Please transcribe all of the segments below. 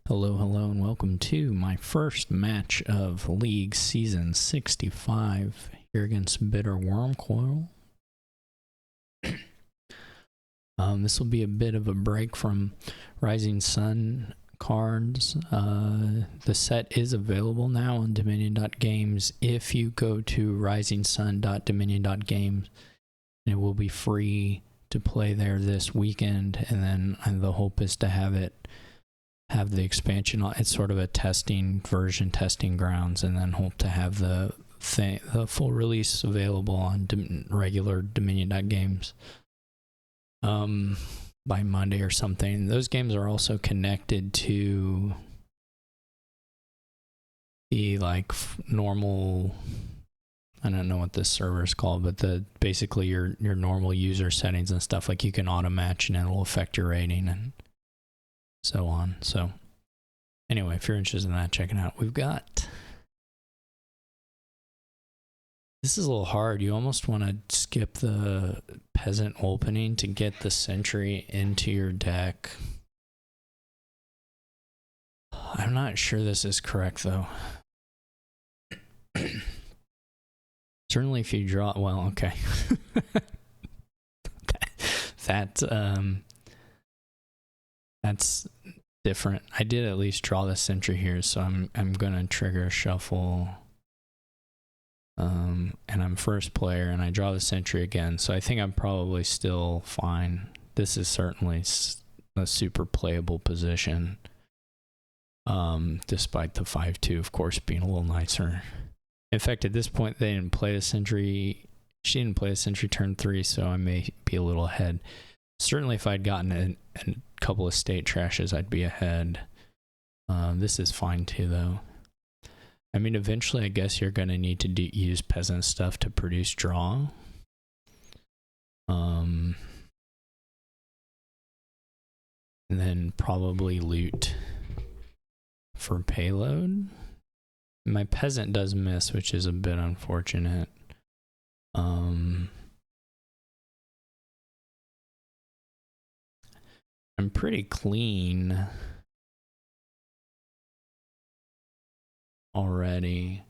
Hello, hello, and welcome to my first match of League Season 65 here against BitterWurmcoil. This will be a bit of a break from Rising Sun cards. The set is available now on Dominion.games. If you go to risingsun.dominion.games, it will be free to play there this weekend, and then the hope is to have the expansion. It's sort of a testing grounds, and then hope to have the full release available on regular Dominion.games by Monday or something. Those games are also connected to the normal, I don't know what this server is called, but basically your normal user settings and stuff. Like, you can auto match and it'll affect your rating and so on. So anyway, if you're interested in that, check it out. This is a little hard. You almost want to skip the peasant opening to get the sentry into your deck. I'm not sure this is correct though. Certainly if you draw, well, okay. That's different. I did at least draw the sentry here, so I'm gonna trigger shuffle. And I'm first player, and I draw the sentry again, so I think I'm probably still fine. This is certainly a super playable position, despite the 5-2, of course, being a little nicer. In fact, at this point, they didn't play the sentry. She didn't play the sentry turn 3, so I may be a little ahead. Certainly, if I'd gotten a couple of state trashes, I'd be ahead. This is fine too, though. I mean, eventually, I guess you're going to need to use peasant stuff to produce draw. And then probably loot for payload. My peasant does miss, which is a bit unfortunate. I'm pretty clean already,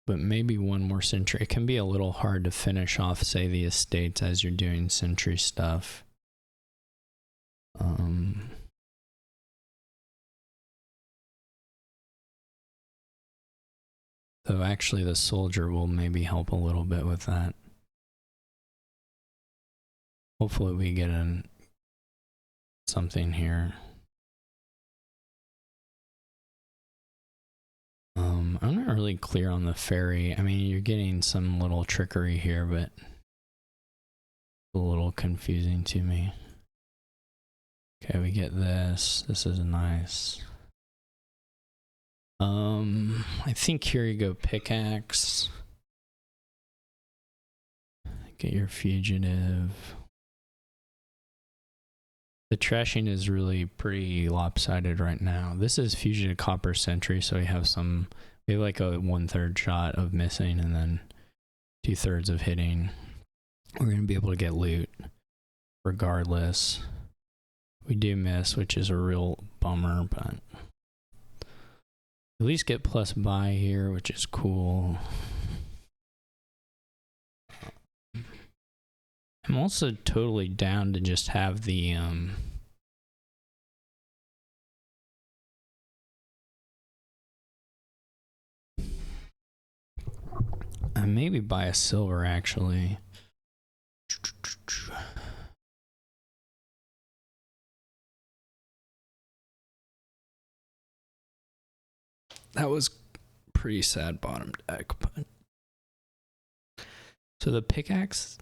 but maybe one more sentry. It can be a little hard to finish off, say, the estates as you're doing sentry stuff. Though actually the soldier will maybe help a little bit with that. Hopefully we get something here. I'm not really clear on the ferry. I mean, you're getting some little trickery here, but a little confusing to me. Okay, we get this. This is nice. I think here you go, pickaxe. Get your fugitive. The trashing is really pretty lopsided right now. This is fugitive copper sentry, so we have like a 1/3 shot of missing and then 2/3 of hitting. We're going to be able to get loot regardless. We do miss, which is a real bummer, but at least get plus buy here, which is cool. I'm also totally down to just have the maybe buy a silver actually. That was pretty sad bottom deck, but so the pickaxe,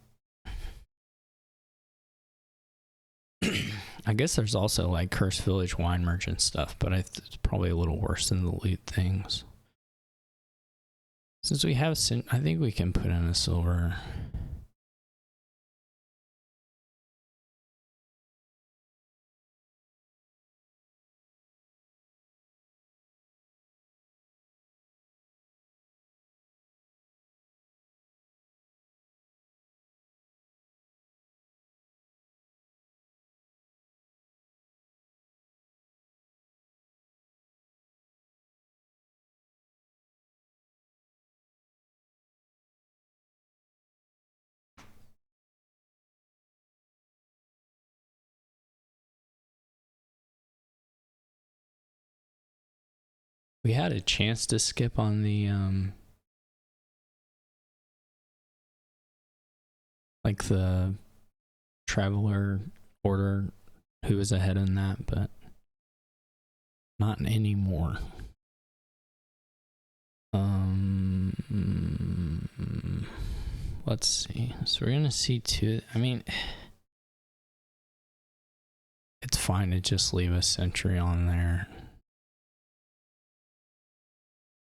I guess there's also like Cursed Village wine merchant stuff, but it's probably a little worse than the loot things. Since we have I think we can put in a silver. We had a chance to skip on the like the traveler order, who was ahead in that, but not anymore. Let's see. So we're gonna see two. I mean, it's fine to just leave a sentry on there.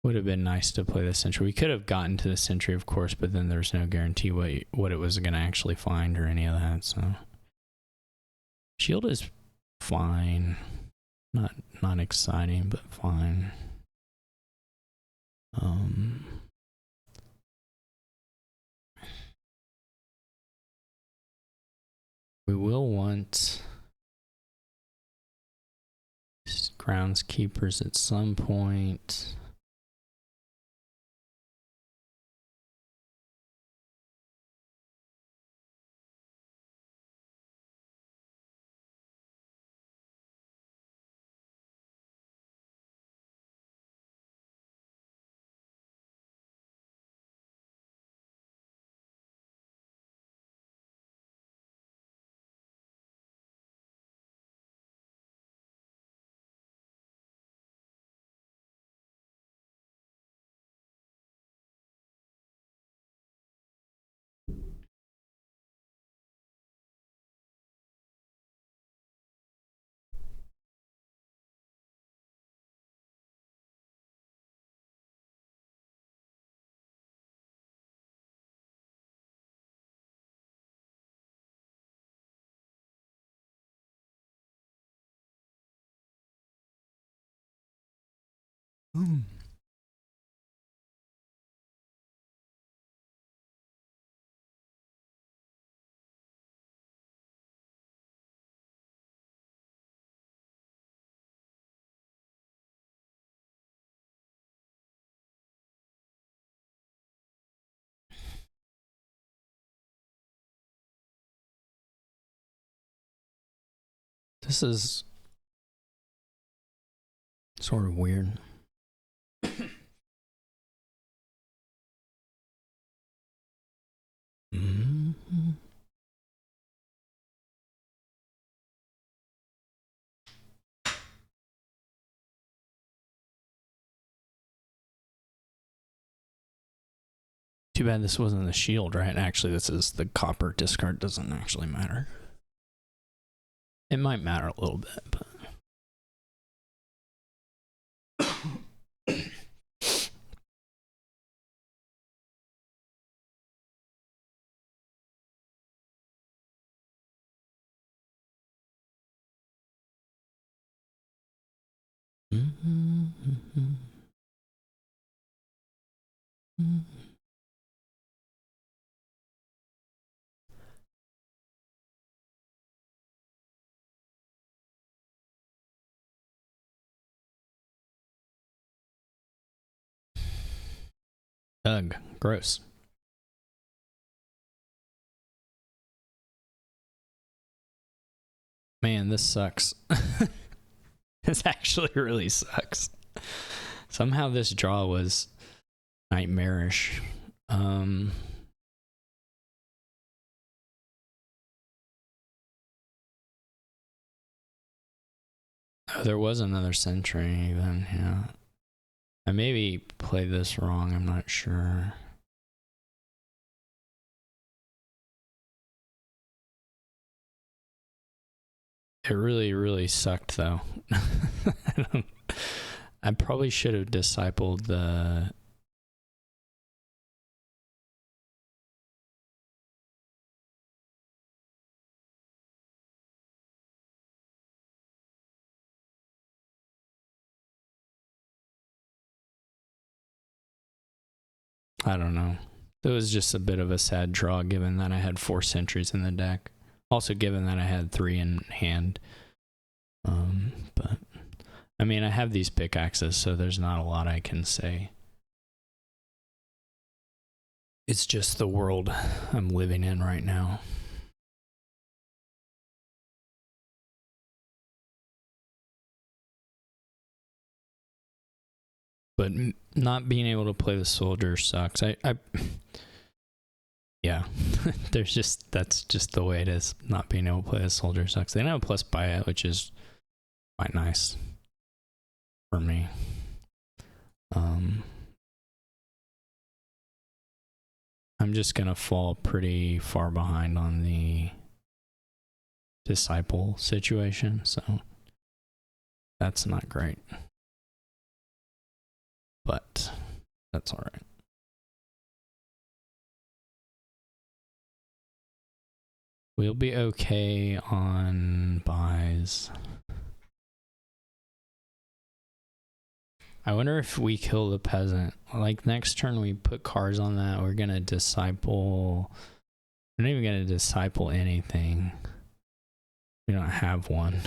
Would have been nice to play the sentry. We could have gotten to the sentry, of course, but then there's no guarantee what it was gonna actually find or any of that. So shield is fine. Not exciting, but fine. We will want groundskeepers at some point. This is sort of weird. Too bad this wasn't the shield, right? Actually, this is the copper discard. Doesn't actually matter. It might matter a little bit, but ugh, gross. Man, this sucks. This actually really sucks. Somehow this draw was nightmarish. Oh, there was another sentry even, yeah. I maybe played this wrong, I'm not sure. It really, really sucked though. I probably should have discipled the... I don't know. It was just a bit of a sad draw given that I had 4 sentries in the deck. Also given that I had 3 in hand. But I mean, I have these pickaxes, so there's not a lot I can say. It's just the world I'm living in right now. But not being able to play the soldier sucks. Yeah, that's just the way it is. Not being able to play the soldier sucks. They now have plus buy it, which is quite nice for me. I'm just gonna fall pretty far behind on the disciple situation, so that's not great. But that's all right. We'll be okay on buys. I wonder if we kill the peasant. Like next turn we put cards on that, we're gonna disciple. We're not even gonna disciple anything. We don't have one.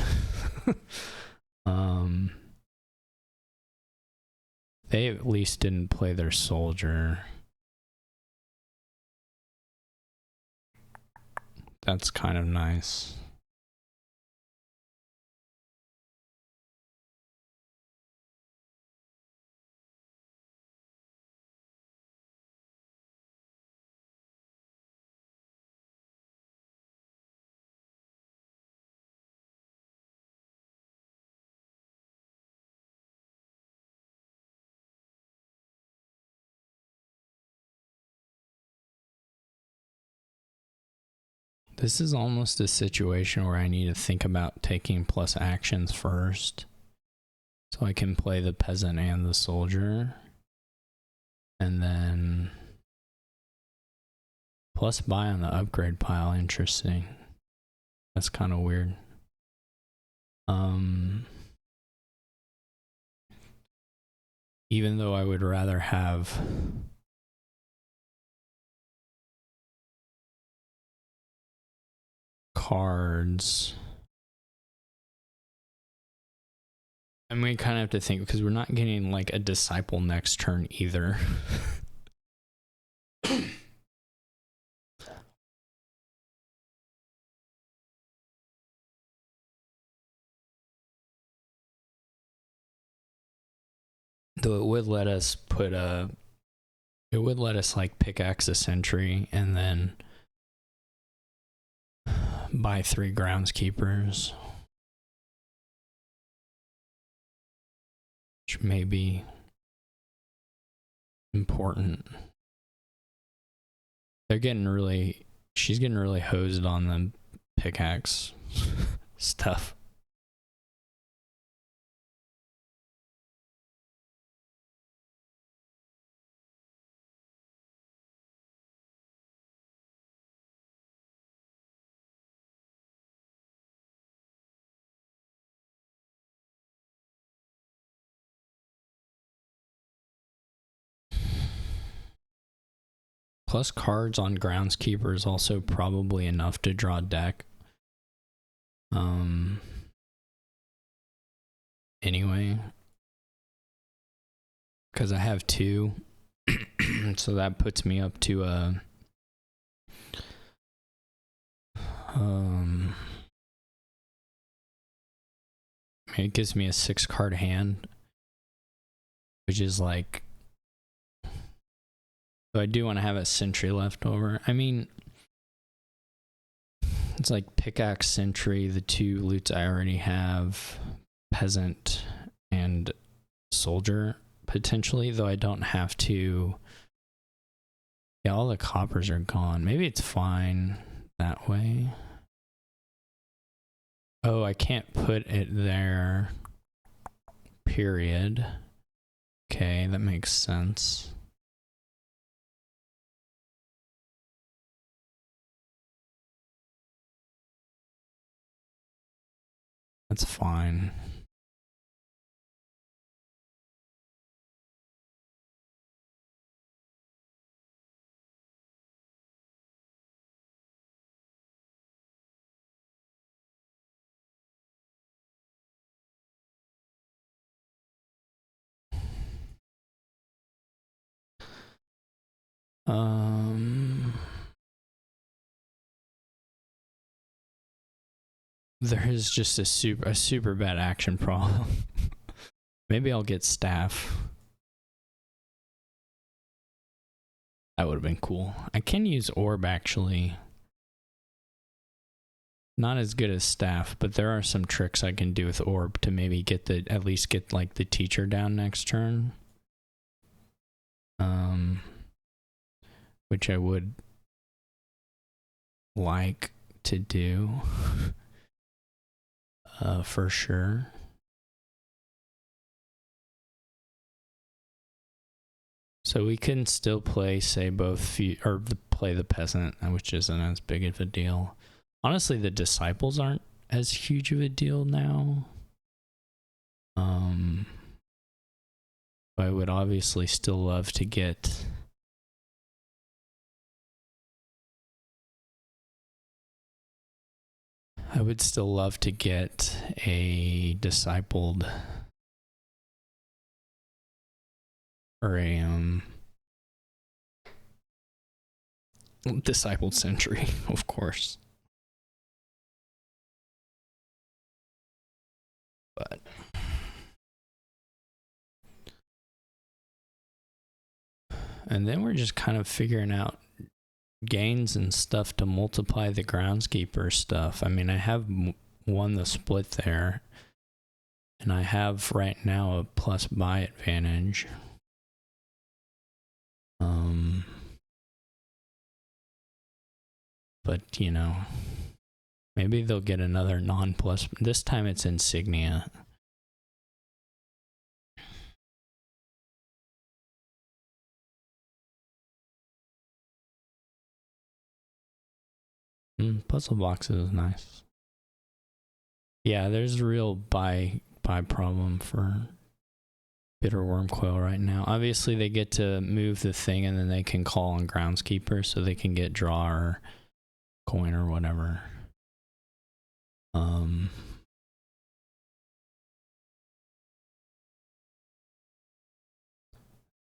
They at least didn't play their soldier. That's kind of nice. This is almost a situation where I need to think about taking plus actions first, so I can play the peasant and the soldier, and then plus buy on the upgrade pile. Interesting. That's kind of weird. Even though I would rather have cards, and we kind of have to think, because we're not getting like a disciple next turn either. Though it would let us put a, it would let us like pickaxe a sentry and then buy 3 groundskeepers, which may be important. They're getting really, she's getting really hosed on the pickaxe stuff. Plus cards on groundskeeper is also probably enough to draw deck. Anyway, because I have 2, so that puts me up to a it gives me a 6-card hand, which is like, so I do want to have a sentry left over. I mean, it's like pickaxe, sentry, the 2 loots I already have, peasant and soldier potentially, though I don't have to. Yeah, all the coppers are gone. Maybe it's fine that way. Oh, I can't put it there, period. Okay, that makes sense. That's fine. There is just a super bad action problem. Maybe I'll get staff. That would have been cool. I can use orb actually. Not as good as staff, but there are some tricks I can do with orb to maybe get at least get like the teacher down next turn. Which I would like to do. For sure. So we can still play, say, play the peasant, which isn't as big of a deal. Honestly, the disciples aren't as huge of a deal now. I would obviously still love to get a discipled or a discipled sentry, of course. But and then we're just kind of figuring out gains and stuff to multiply the groundskeeper stuff. I mean, I have won the split there, and I have right now a plus buy advantage. But you know, maybe they'll get another non-plus. This time it's insignia. Puzzle boxes is nice. Yeah, there's a real buy problem for BitterWurmcoil right now. Obviously, they get to move the thing and then they can call on groundskeeper, so they can get draw or coin or whatever.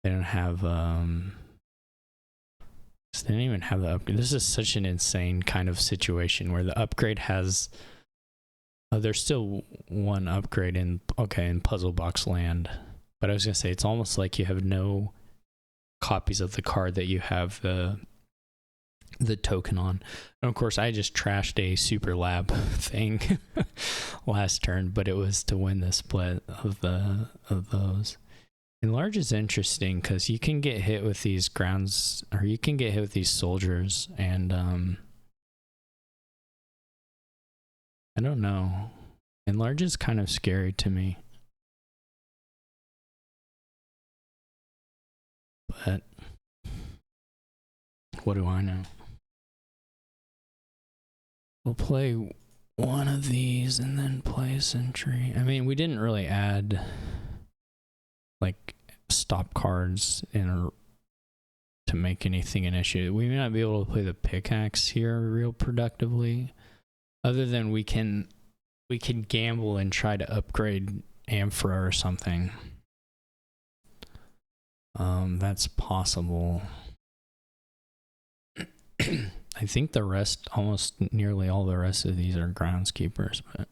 They don't have they don't even have the upgrade. This is such an insane kind of situation where the upgrade has there's still one upgrade in puzzle box land, but I was gonna say it's almost like you have no copies of the card that you have the token on. And of course I just trashed a super lab thing last turn, but it was to win the split of those. Enlarge is interesting because you can get hit with these grounds, or you can get hit with these soldiers, and I don't know. Enlarge is kind of scary to me. But what do I know? We'll play one of these and then play a sentry. I mean, we didn't really add like stop cards to make anything an issue. We may not be able to play the pickaxe here real productively, other than we can gamble and try to upgrade Amphora or something. That's possible. I think the rest, almost nearly all the rest of these are groundskeepers, but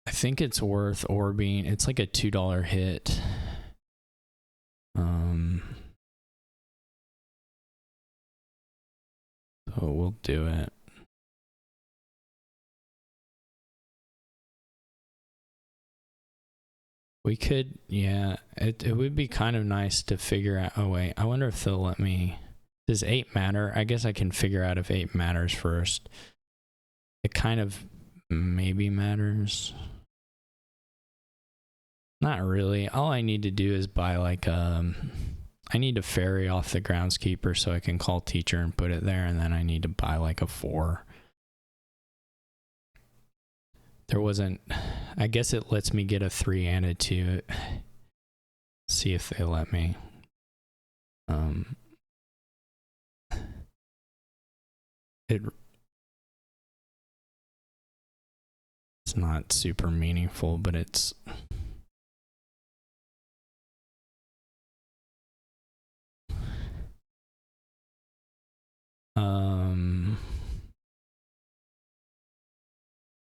I think it's worth orbing. It's like a $2 hit. So we'll do it. We could, yeah, it would be kind of nice to figure out, oh wait, I wonder if they'll let me, does 8 matter? I guess I can figure out if 8 matters first. It kind of maybe matters. Not really. All I need to do is buy like I need to ferry off the groundskeeper so I can call teacher and put it there, and then I need to buy like a 4. There wasn't, I guess it lets me get a 3 and a 2. See if they let me. It's not super meaningful, but it's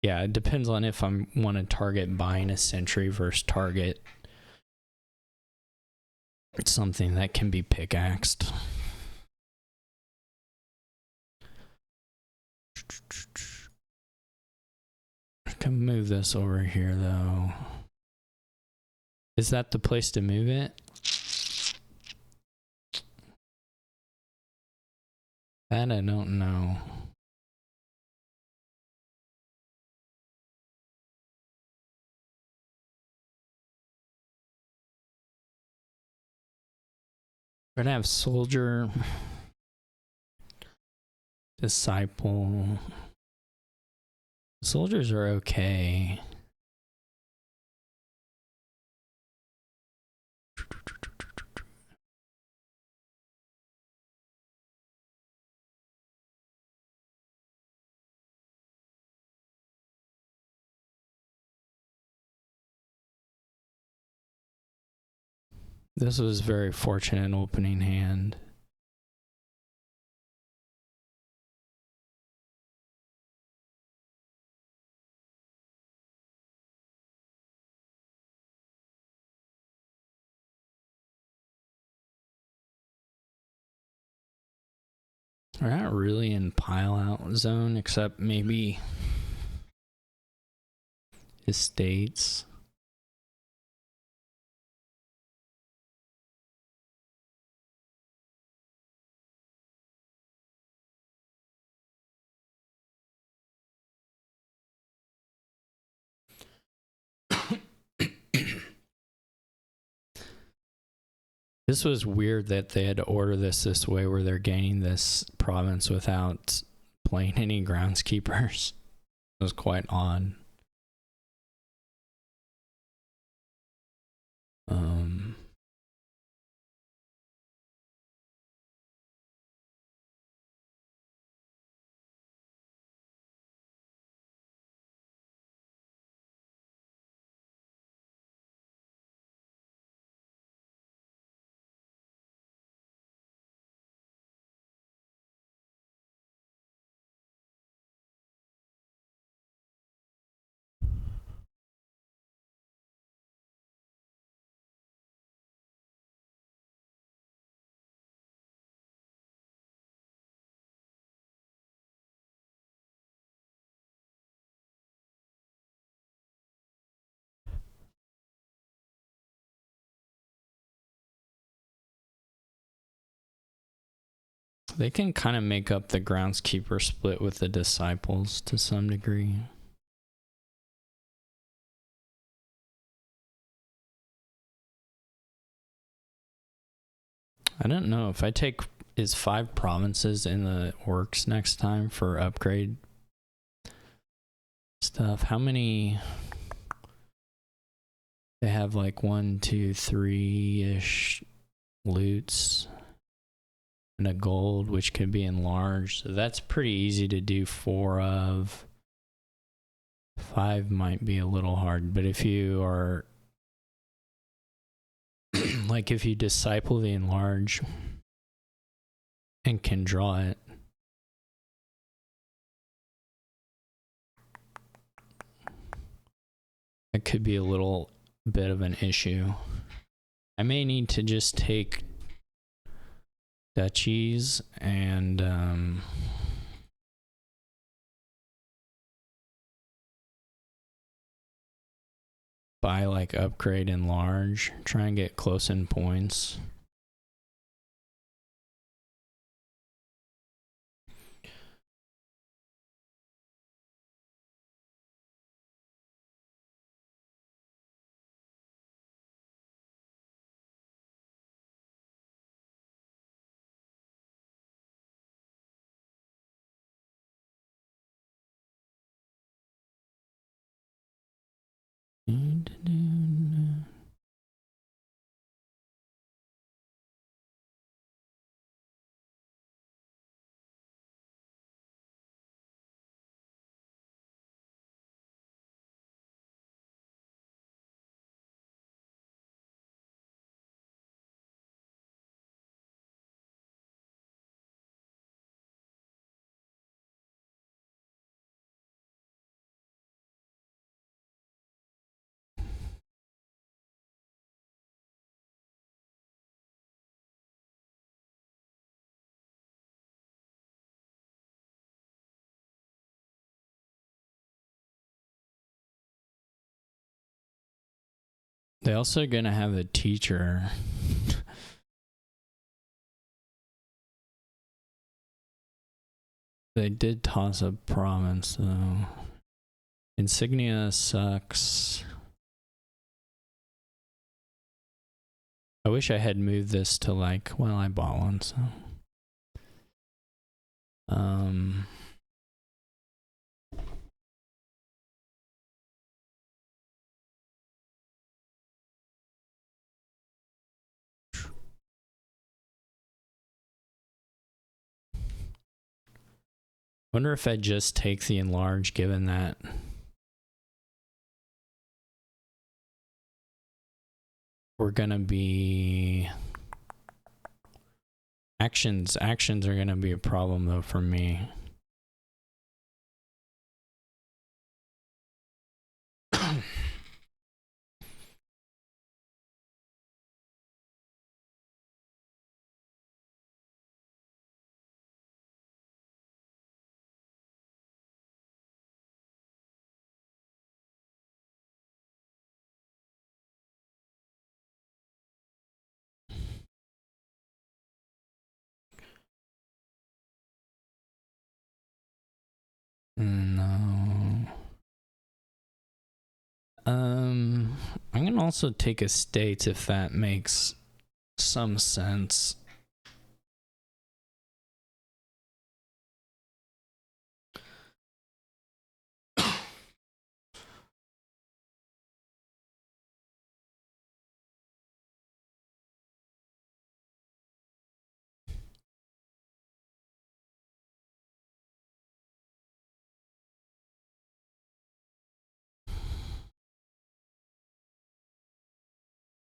Yeah, it depends on if I want to target buying a sentry versus target something that can be pickaxed. I can move this over here though. Is that the place to move it? That I don't know. We're gonna have soldier, disciple. Soldiers are okay. This was very fortunate opening hand. We're not really in pile out zone, except maybe estates. This was weird that they had to order this way where they're gaining this province without playing any groundskeepers. It was quite odd. They can kind of make up the groundskeeper split with the disciples to some degree. I don't know if I take is 5 provinces in the works next time for upgrade stuff. How many? They have like 1, 2, 3-ish loots and a gold, which could be enlarged. So that's pretty easy to do 4 of. 5 might be a little hard, but if you are like if you disciple the enlarge and can draw it, that could be a little bit of an issue. I may need to just take duchies and buy like upgrade and large, try and get close in points. They also gonna have a teacher. They did toss a province though. Insignia sucks. I wish I had moved this to like, well, I bought one, so. Wonder if I'd just take the enlarge given that we're gonna be actions are gonna be a problem though for me. No. I'm gonna also take estates if that makes some sense.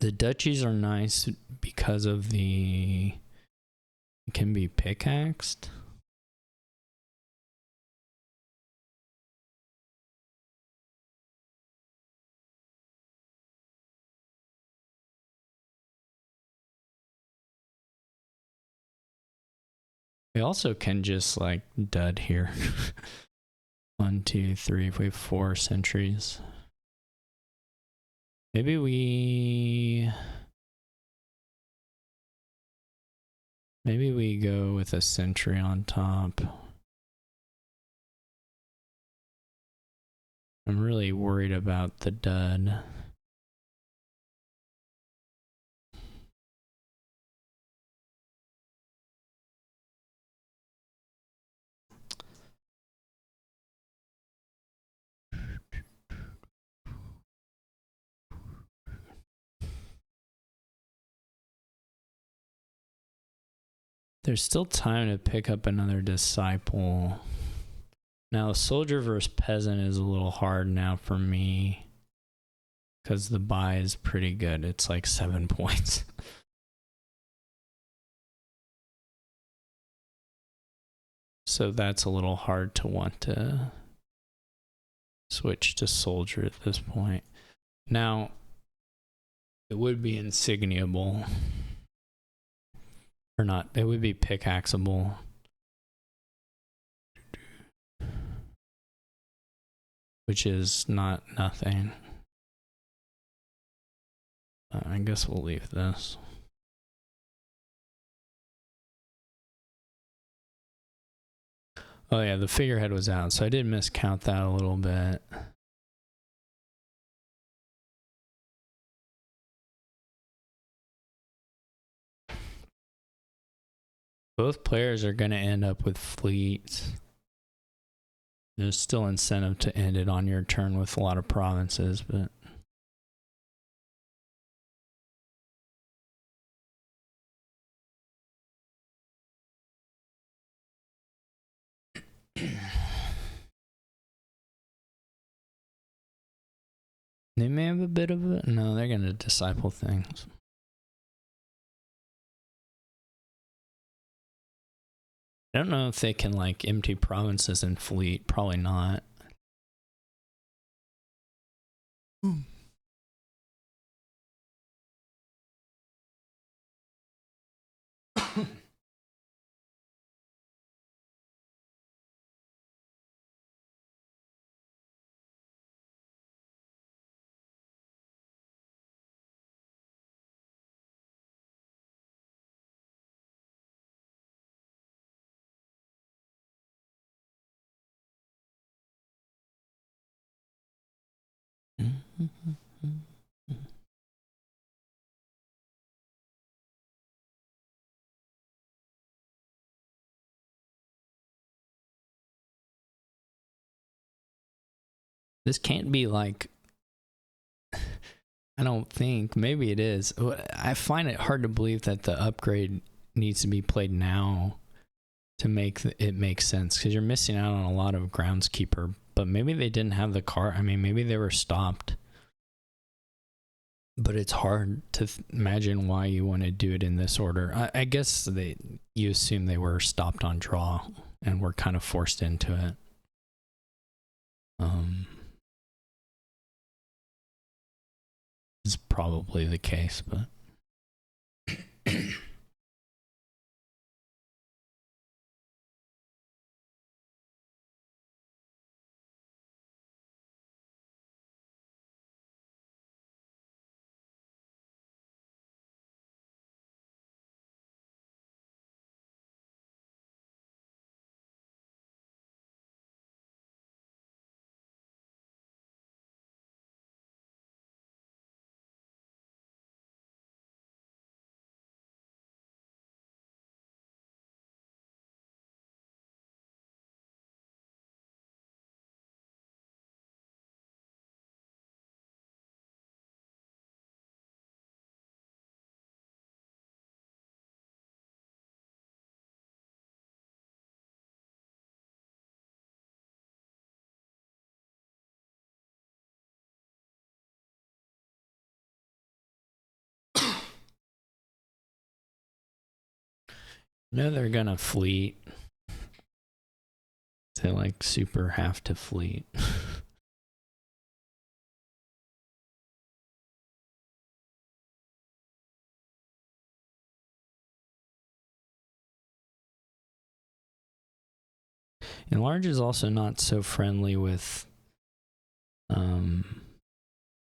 The duchies are nice because of the, it can be pickaxed. We also can just like dud here. 1, 2, 3, we have 4 sentries. Maybe we go with a sentry on top. I'm really worried about the dud. There's still time to pick up another disciple. Now, soldier versus peasant is a little hard now for me because the buy is pretty good. It's like 7 points. So that's a little hard to want to switch to soldier at this point. Now, it would be insigniable. Or not, it would be pickaxeable. Which is not nothing. I guess we'll leave this. Oh yeah, the figurehead was out, so I did miscount that a little bit. Both players are going to end up with fleets. There's still incentive to end it on your turn with a lot of provinces, but... They may have a bit of it. No, they're going to disciple things. I don't know if they can like empty provinces and fleet. Probably not. This can't be like, I don't think, maybe it is. I find it hard to believe that the upgrade needs to be played now to make it make sense, because you're missing out on a lot of groundskeeper. But maybe they didn't have the car. I mean, maybe they were stopped. But it's hard to imagine why you want to do it in this order. I guess you assume they were stopped on draw and were kind of forced into it. It's probably the case, but no, they're gonna fleet. They like super have to fleet. And large is also not so friendly with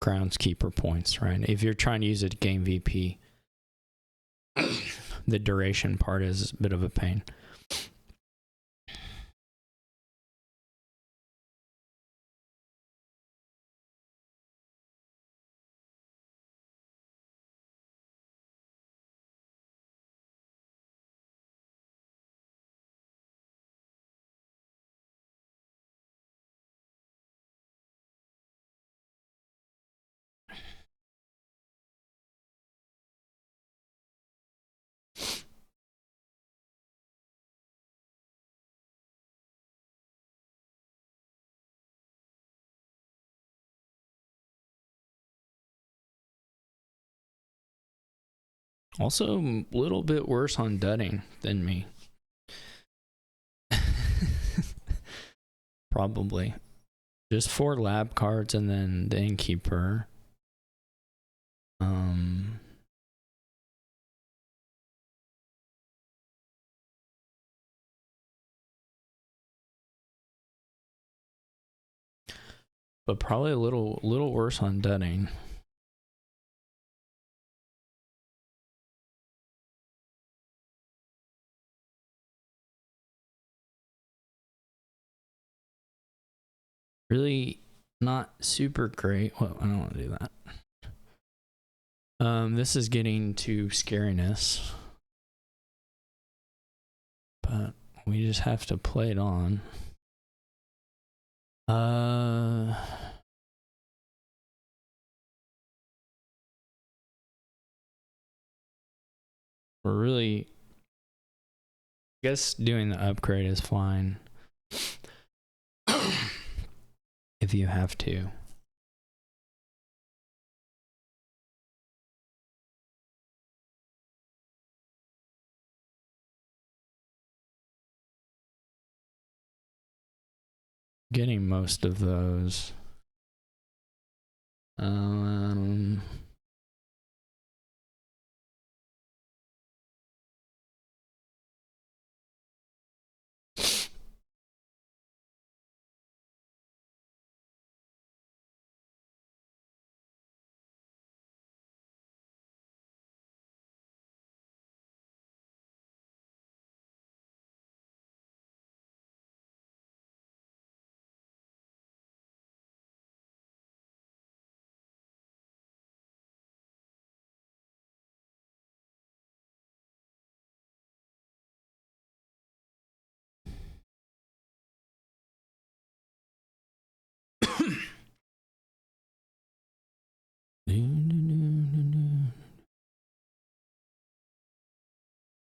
groundskeeper points, right? If you're trying to use it to game VP, the duration part is a bit of a pain. Also, a little bit worse on dudding than me. Probably. Just 4 lab cards and then the innkeeper. But probably a little worse on dudding. Really not super great. Well, I don't want to do that. This is getting to scariness. But we just have to play it on. We're really, I guess doing the upgrade is fine. If you have to. Getting most of those.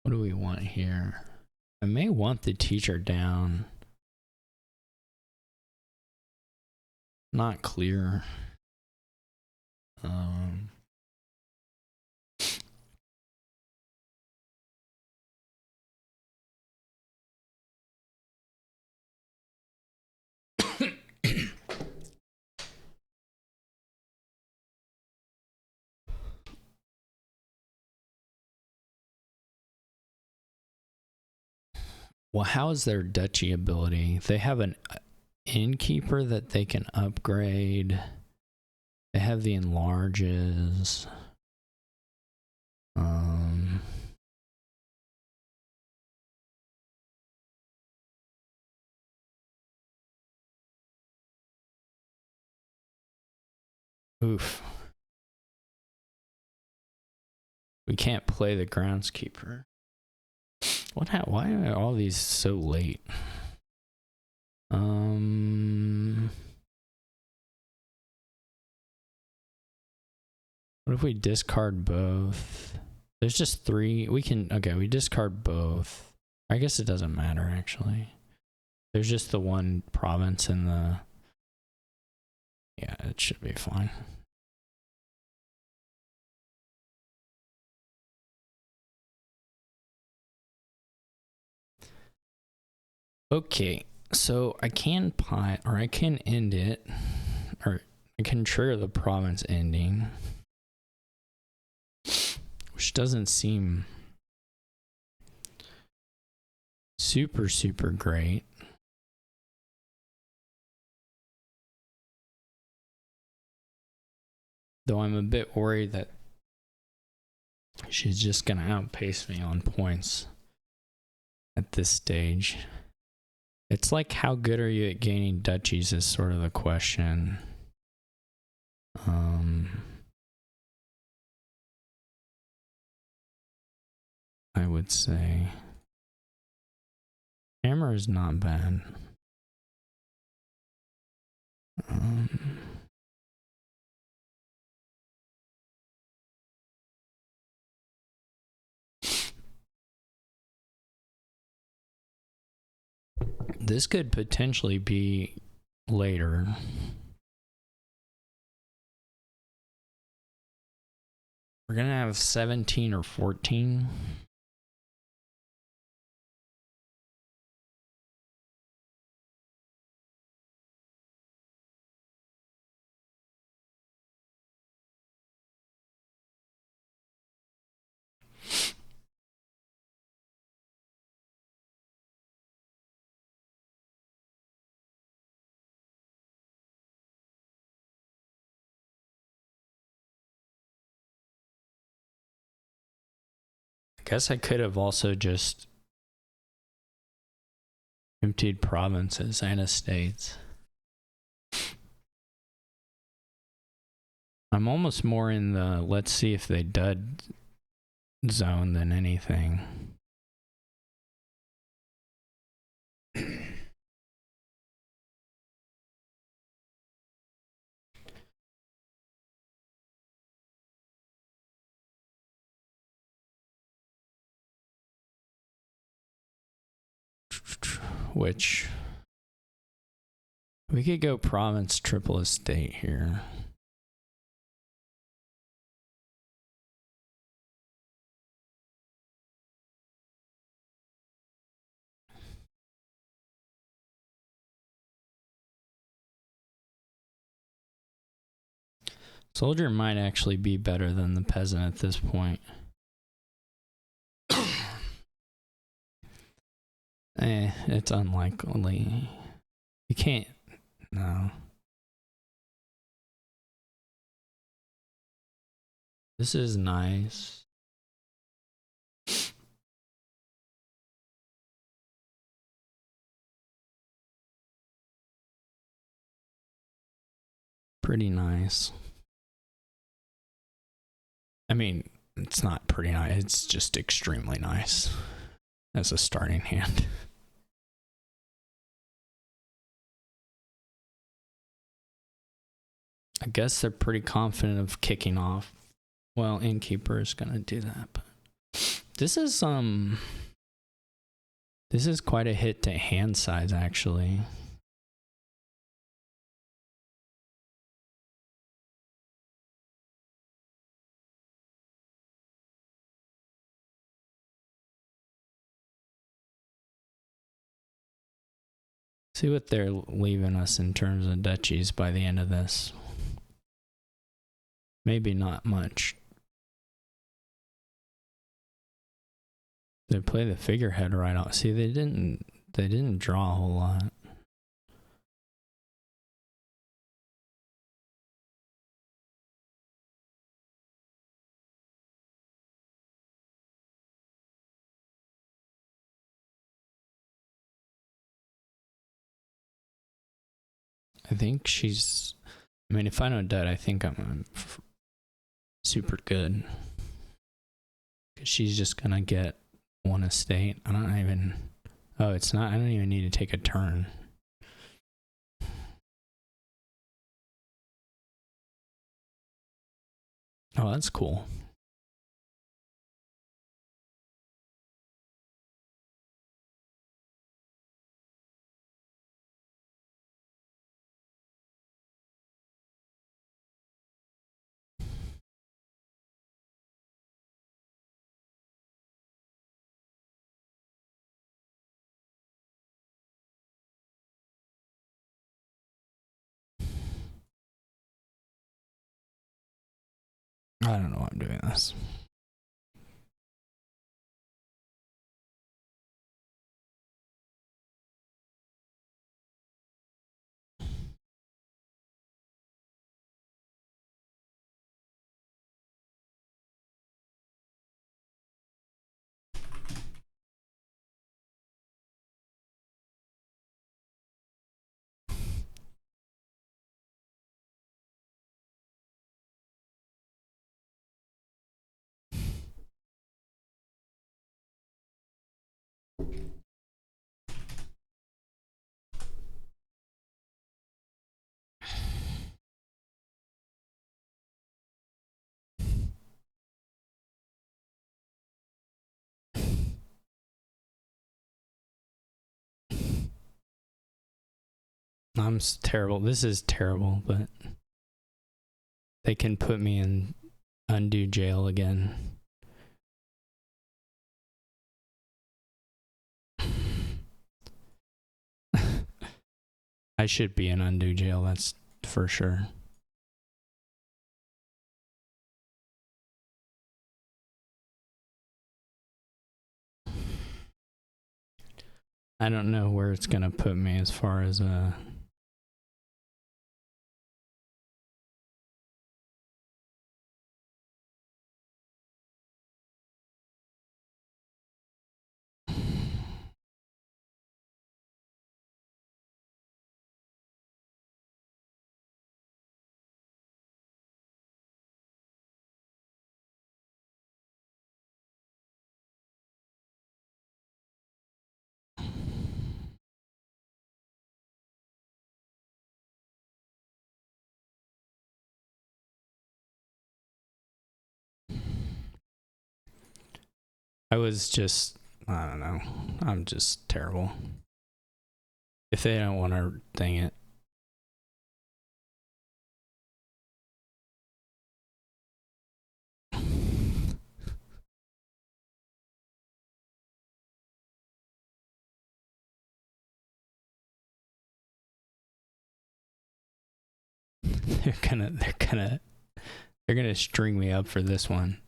What do we want here? I may want the teacher down. Not clear. Well, how is their duchy ability? They have an innkeeper that they can upgrade. They have the enlarges. Oof. We can't play the groundskeeper. Why are all these so late? What if we discard both? There's just 3. We discard both. I guess it doesn't matter, actually. There's just the one province in the... Yeah, it should be fine. Okay, so I can end it, or I can trigger the province ending, which doesn't seem super great. Though I'm a bit worried that she's just gonna outpace me on points at this stage. It's like, how good are you at gaining duchies is sort of the question. I would say hammer is not bad. This could potentially be later. We're gonna have 17 or 14. I guess I could have also just emptied provinces and estates. I'm almost more in the let's see if they dud zone than anything. Which we could go province triple estate here. Soldier might actually be better than the peasant at this point. It's unlikely. You can't. No. This is nice. Pretty nice. I mean, it's not pretty nice. It's just extremely nice as a starting hand. I guess they're pretty confident of kicking off. Well, Innkeeper is going to do that, but This is quite a hit to hand size, actually. See what they're leaving us in terms of duchies by the end of this. Maybe not much. They play the figurehead right out. See, they didn't draw a whole lot. I think she's. I mean, if I don't dud, I think I'm super good. Cause she's just gonna get one estate. I don't even. Oh, it's not. I don't even need to take a turn. Oh, that's cool. I don't know why I'm doing this. I'm terrible. This is terrible, but they can put me in undue jail again. I should be in undue jail, that's for sure. I don't know where it's gonna put me as far as I don't know. I'm just terrible. If they don't want to thing it. They're gonna string me up for this one.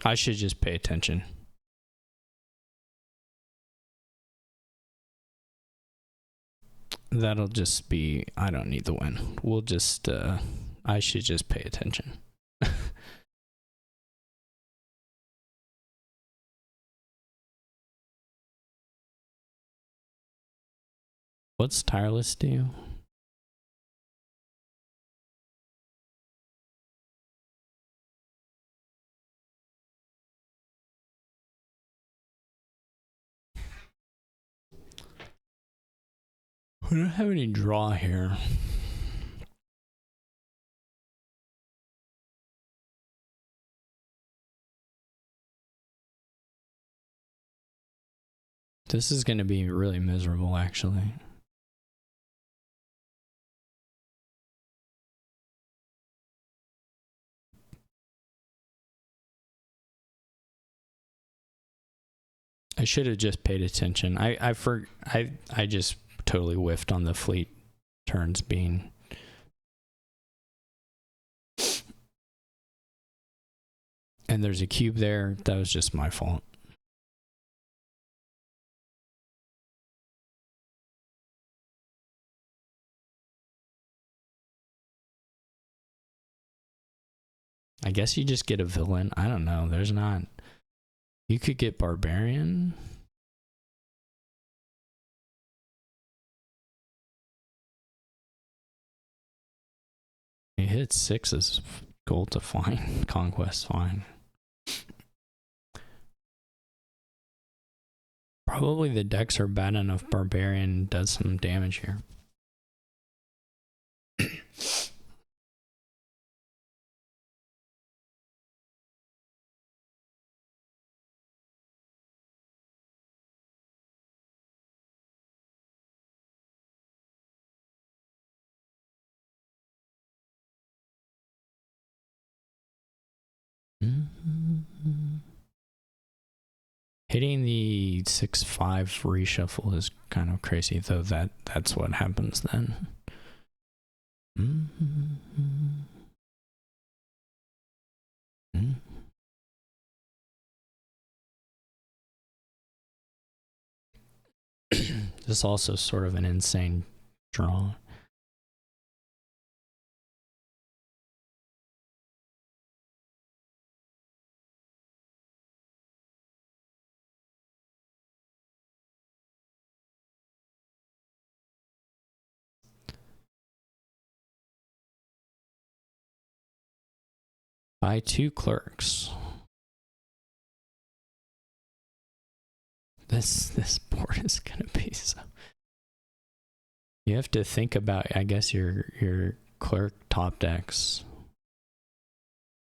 I should just pay attention. That'll just be, I don't need the win. We'll just, I should just pay attention. What's tireless do? We don't have any draw here. This is going to be really miserable, actually. I should have just paid attention. I just totally whiffed on the fleet turns being. And there's a cube there. That was just my fault. I guess you just get a villain. I don't know. There's not. You could get barbarian. He hits 6 gold to fine. Conquest fine. Probably the decks are bad enough. Barbarian does some damage here. Hitting the 6-5 reshuffle is kind of crazy, though. That's what happens then. This is also sort of an insane draw. Buy 2 clerks. This board is gonna be so. You have to think about, I guess, your clerk top decks.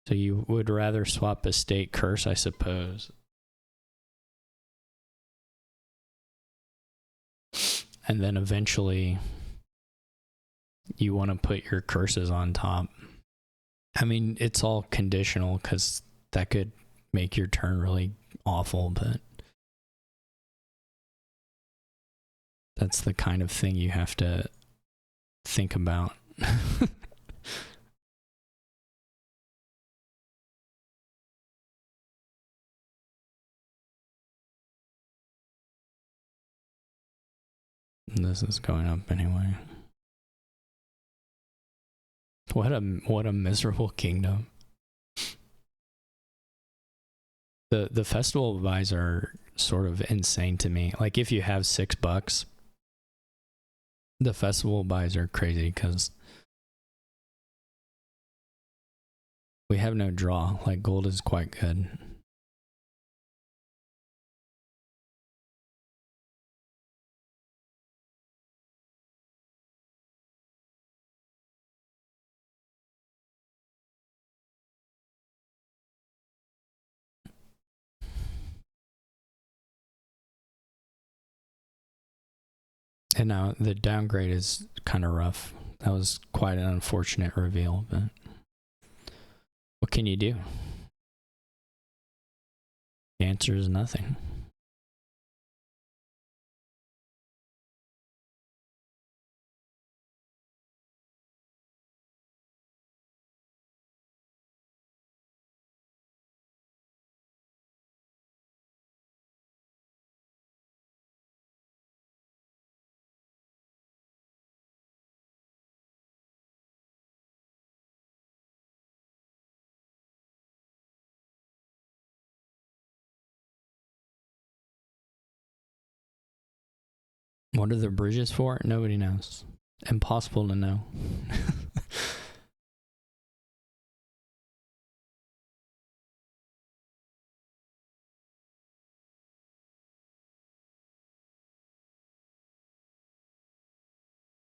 So you would rather swap estate curse, I suppose. And then eventually you want to put your curses on top. I mean, it's all conditional because that could make your turn really awful, but that's the kind of thing you have to think about. This is going up anyway. What a miserable kingdom. The festival buys are sort of insane to me. Like, if you have $6, the festival buys are crazy because we have no draw. Like, gold is quite good. And now the downgrade is kind of rough. That was quite an unfortunate reveal, but what can you do? The answer is nothing. What are the bridges for? Nobody knows. Impossible to know.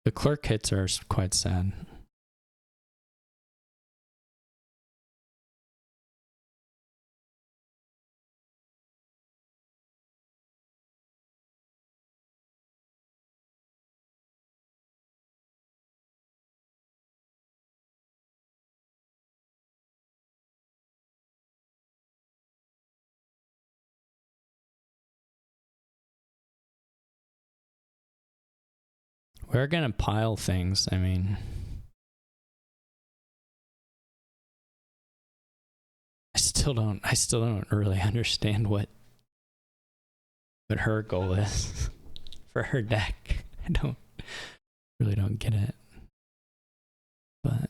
The clerk hits are quite sad. We're gonna pile things. I mean, I still don't really understand what her goal is for her deck. I really don't get it. But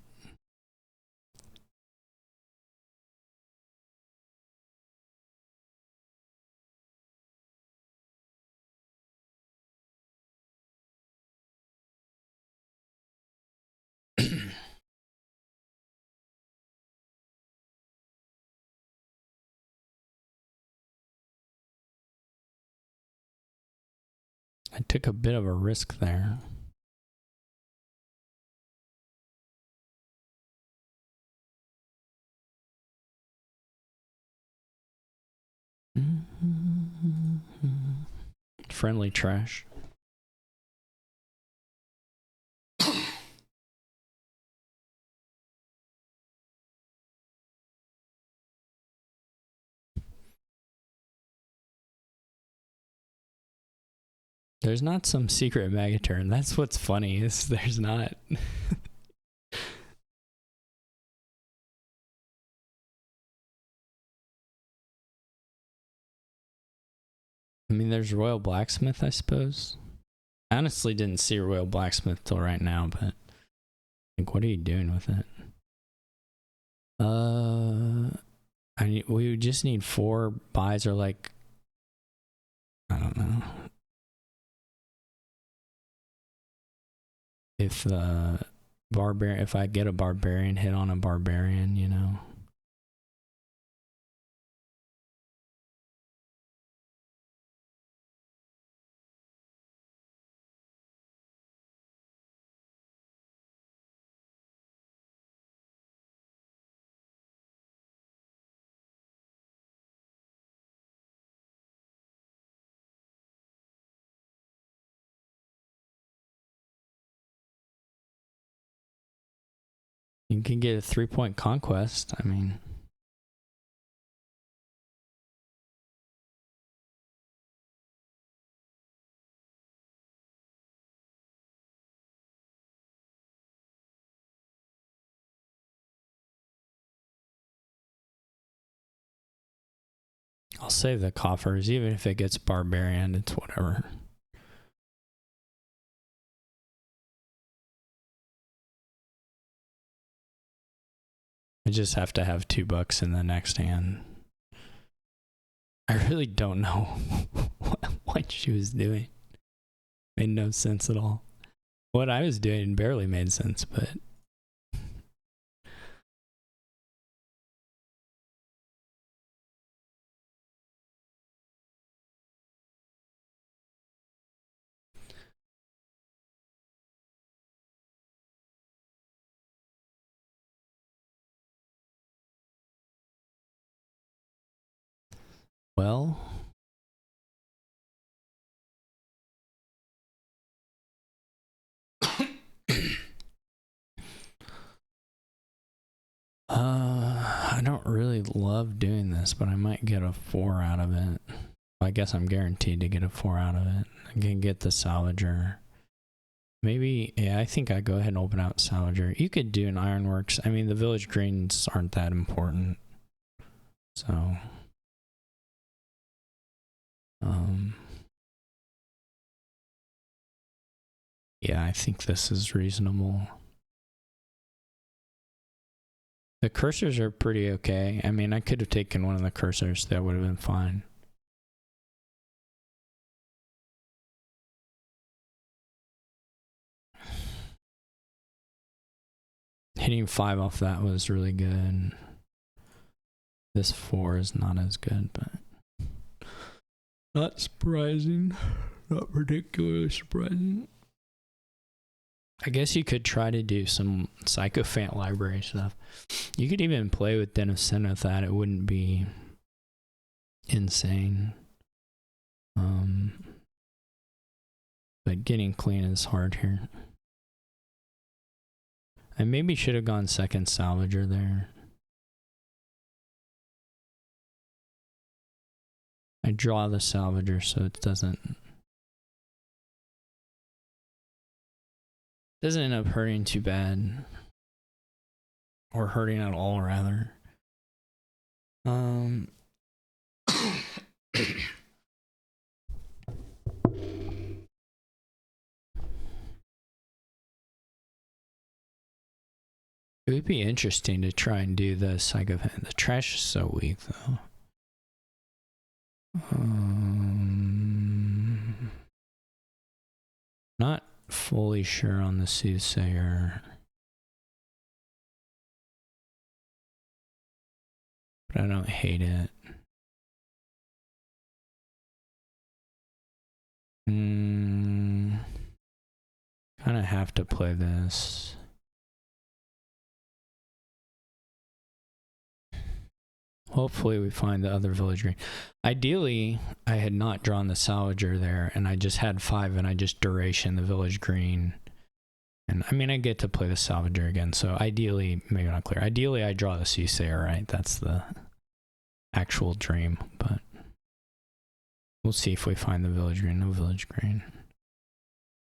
I took a bit of a risk there. Friendly trash. There's not some secret Magaturn. That's what's funny, is there's not. I mean, there's Royal Blacksmith, I suppose. I honestly didn't see Royal Blacksmith till right now, but like, what are you doing with it? We just need 4 buys, or like, I don't know. If if I get a barbarian hit on a barbarian, you know. You can get a 3-point conquest. I mean, I'll save the coffers. Even if it gets barbarian, it's whatever. I just have to have $2 in the next hand. I really don't know what she was doing. Made no sense at all. What I was doing barely made sense, but well, I don't really love doing this, but I might get a 4 out of it. I guess I'm guaranteed to get a 4 out of it. I can get the Salvager. Maybe, yeah, I think I go ahead and open out Salvager. You could do an Ironworks. I mean, the village greens aren't that important. So, yeah, I think this is reasonable. The cursors are pretty okay. I mean, I could have taken one of the cursors. That would have been fine. Hitting 5 off that was really good. This 4 is not as good, but not surprising. Not particularly surprising. I guess you could try to do some Sycophant library stuff. You could even play with Den of Sin with that. It wouldn't be insane. But getting clean is hard here. I maybe should have gone second Salvager there. I draw the Salvager so it doesn't end up hurting too bad. Or hurting at all, rather. It would be interesting to try and do the Sycophant. The trash is so weak, though. Not fully sure on the Soothsayer. But I don't hate it. Kind of have to play this. Hopefully we find the other village green. Ideally, I had not drawn the Salvager there, and I just had 5, and I just duration the village green. And I mean, I get to play the Salvager again, so ideally, maybe not clear. Ideally, I draw the Soothsayer, right? That's the actual dream, but we'll see if we find the village green. No village green.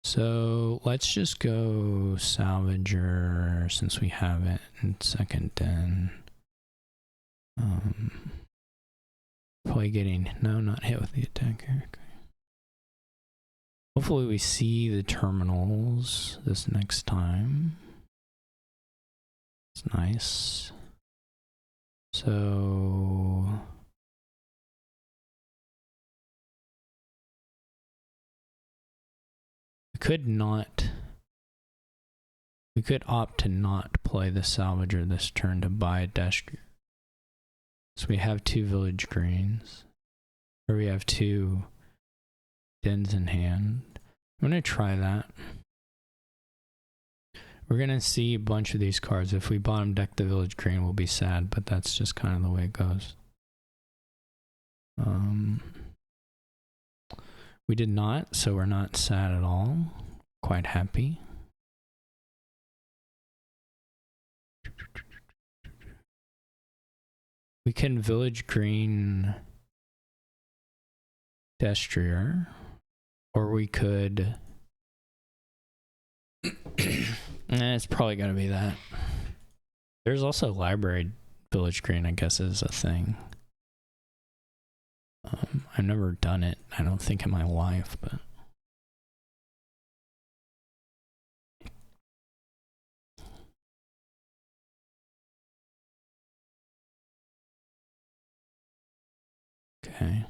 So let's just go Salvager since we have it in second den. Probably getting, no, not hit with the attacker. Okay. Hopefully we see the terminals this next time. It's nice. So we could opt to not play the Salvager this turn to buy a desk. So we have 2 village greens, or we have 2 dens in hand. I'm gonna try that. We're gonna see a bunch of these cards. If we bottom deck the village green, we'll be sad, but that's just kind of the way it goes. We did not, so we're not sad at all. Quite happy. We can village green Destrier, or we could it's probably gonna be that. There's also library village green, I guess, is a thing. I've never done it, I don't think, in my life, but okay.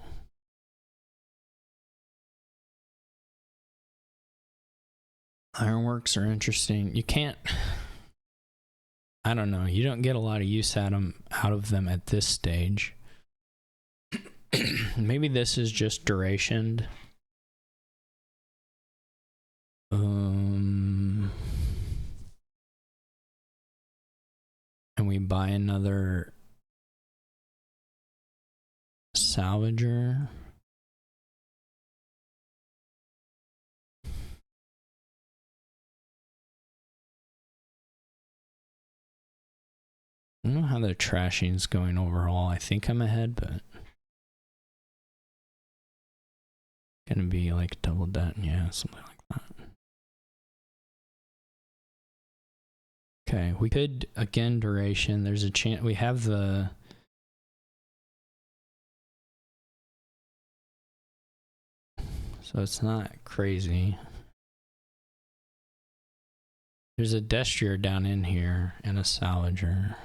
Ironworks are interesting. You can't, I don't know, you don't get a lot of use out of them at this stage. Maybe this is just durationed. And we buy another Salvager. I don't know how the trashing's going overall. I think I'm ahead, but gonna be like double debt, yeah, something like that. Okay, we could again duration. There's a chance we have the so it's not crazy. There's a Destrier down in here and a Salvager.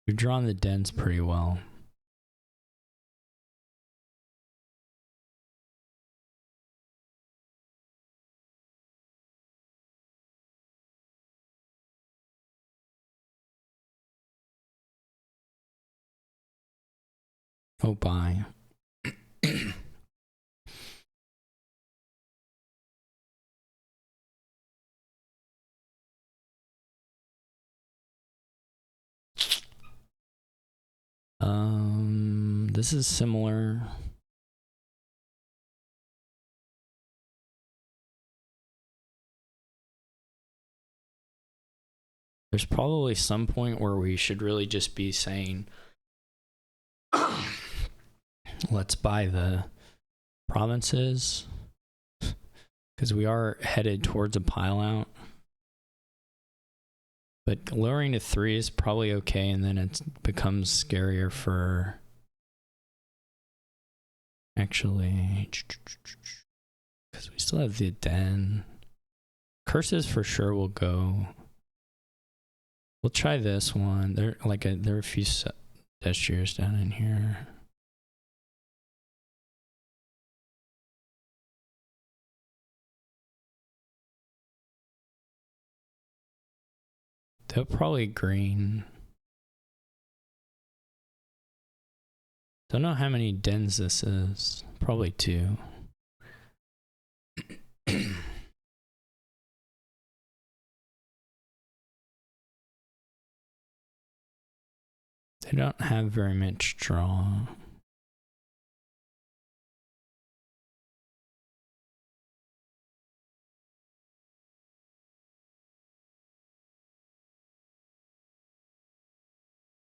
We've drawn the dens pretty well. Oh, bye. This is similar. There's probably some point where we should really just be saying, let's buy the provinces, because we are headed towards a pile out. But lowering to 3 is probably okay, and then it becomes scarier for... Actually, because we still have the den. Curses for sure will go. We'll try this one. There are a few gestures down in here. They'll probably green. Don't know how many dens this is. Probably 2. They don't have very much draw.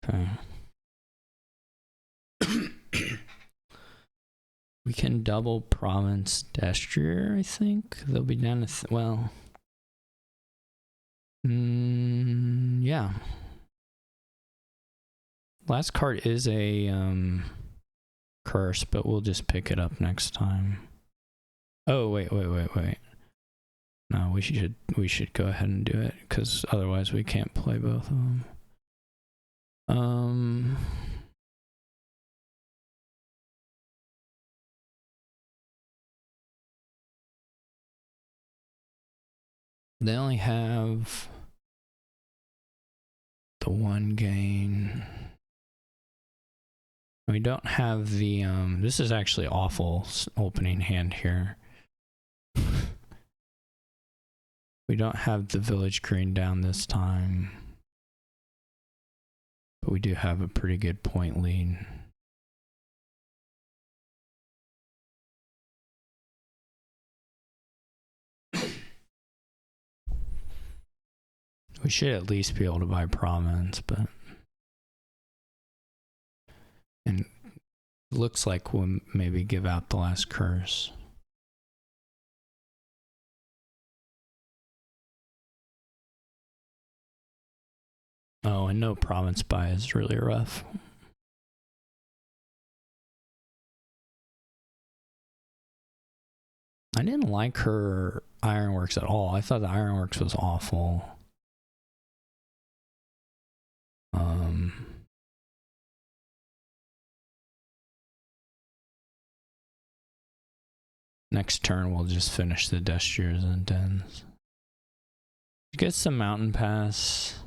Okay. We can double province Destrier, I think. They'll be down to, well... yeah. Last card is a curse, but we'll just pick it up next time. Oh, wait. No, we should go ahead and do it, because otherwise we can't play both of them. They only have the 1 gain. We don't have the, this is actually awful opening hand here. We don't have the village green down this time. But we do have a pretty good point lead. We should at least be able to buy province, but... And looks like we'll maybe give out the last curse. Oh, and no province buy is really rough. I didn't like her ironworks at all. I thought the ironworks was awful. Next turn, we'll just finish the Destriers and dens. Get some mountain pass.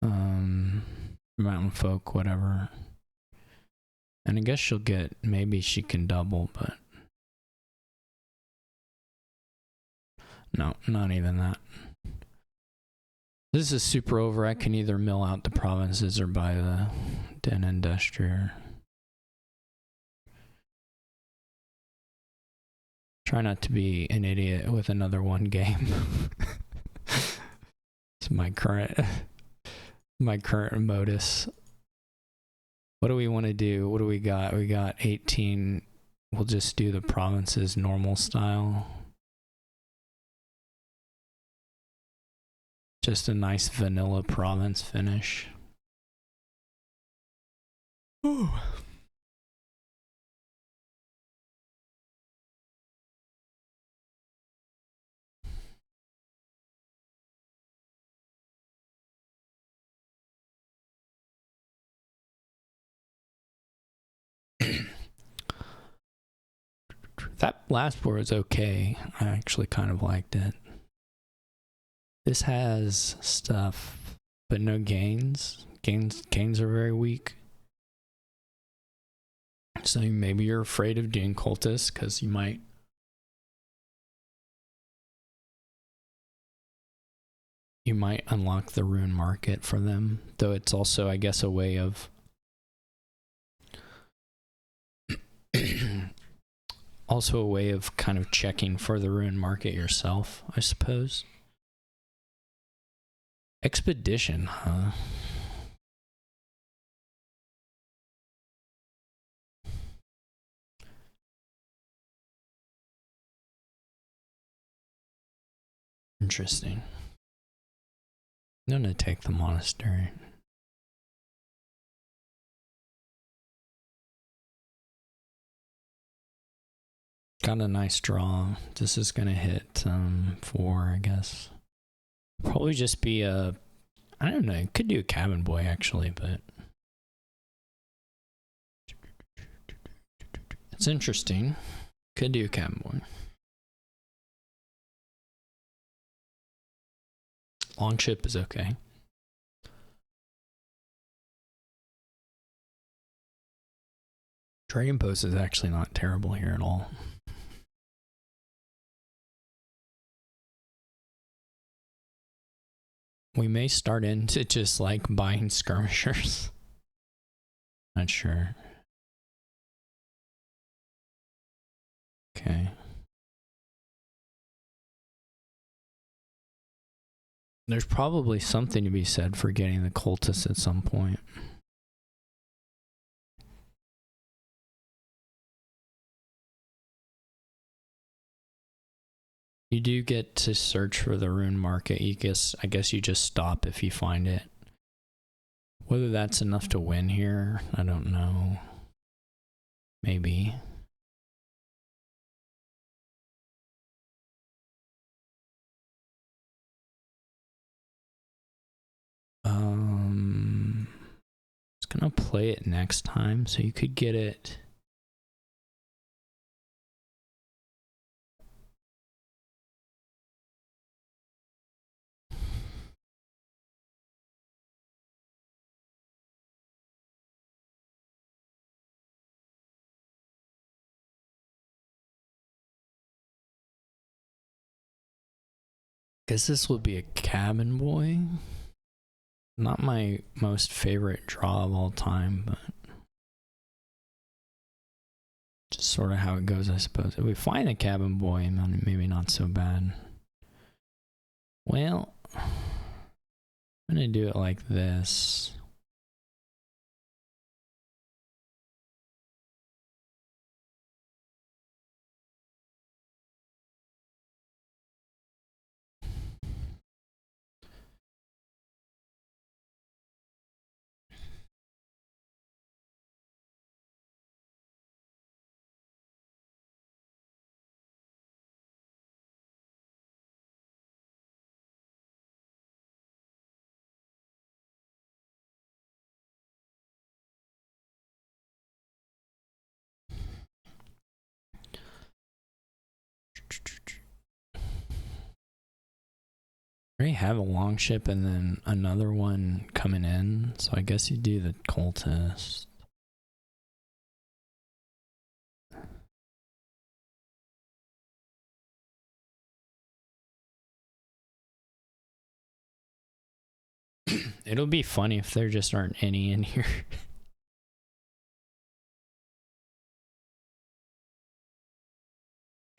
Mountain folk, whatever. And I guess she'll get, maybe she can double, but... No, not even that. This is super over. I can either mill out the provinces or buy the den and Destrier. Try not to be an idiot with another 1 game. It's my current modus. What do we want to do? What do we got? We got 18. We'll just do the provinces normal style. Just a nice vanilla province finish. Ooh. That last board is okay. I actually kind of liked it. This has stuff, but no gains. Gains are very weak. So maybe you're afraid of doing cultists because you might unlock the rune market for them, though it's also, I guess, a way of also a way of kind of checking for the rune market yourself, I suppose. Expedition, huh? Interesting. I'm gonna take the monastery. Got a nice draw. This is gonna hit 4, I guess. Probably just be a, I don't know, could do a cabin boy actually, but it's interesting. Could do a cabin boy. Longship is okay. Dragon Post is actually not terrible here at all. We may start into just like buying skirmishers. Not sure. Okay. There's probably something to be said for getting the cultists at some point. You do get to search for the rune market. I guess you just stop if you find it. Whether that's enough to win here, I don't know. Maybe. I was gonna play it next time, so you could get it. Guess this will be a cabin boy. Not my most favorite draw of all time, but just sort of how it goes, I suppose. If we find a cabin boy, maybe not so bad. Well, I'm gonna do it like this. I already have a longship and then another one coming in, so I guess you do the cultist. It'll be funny if there just aren't any in here.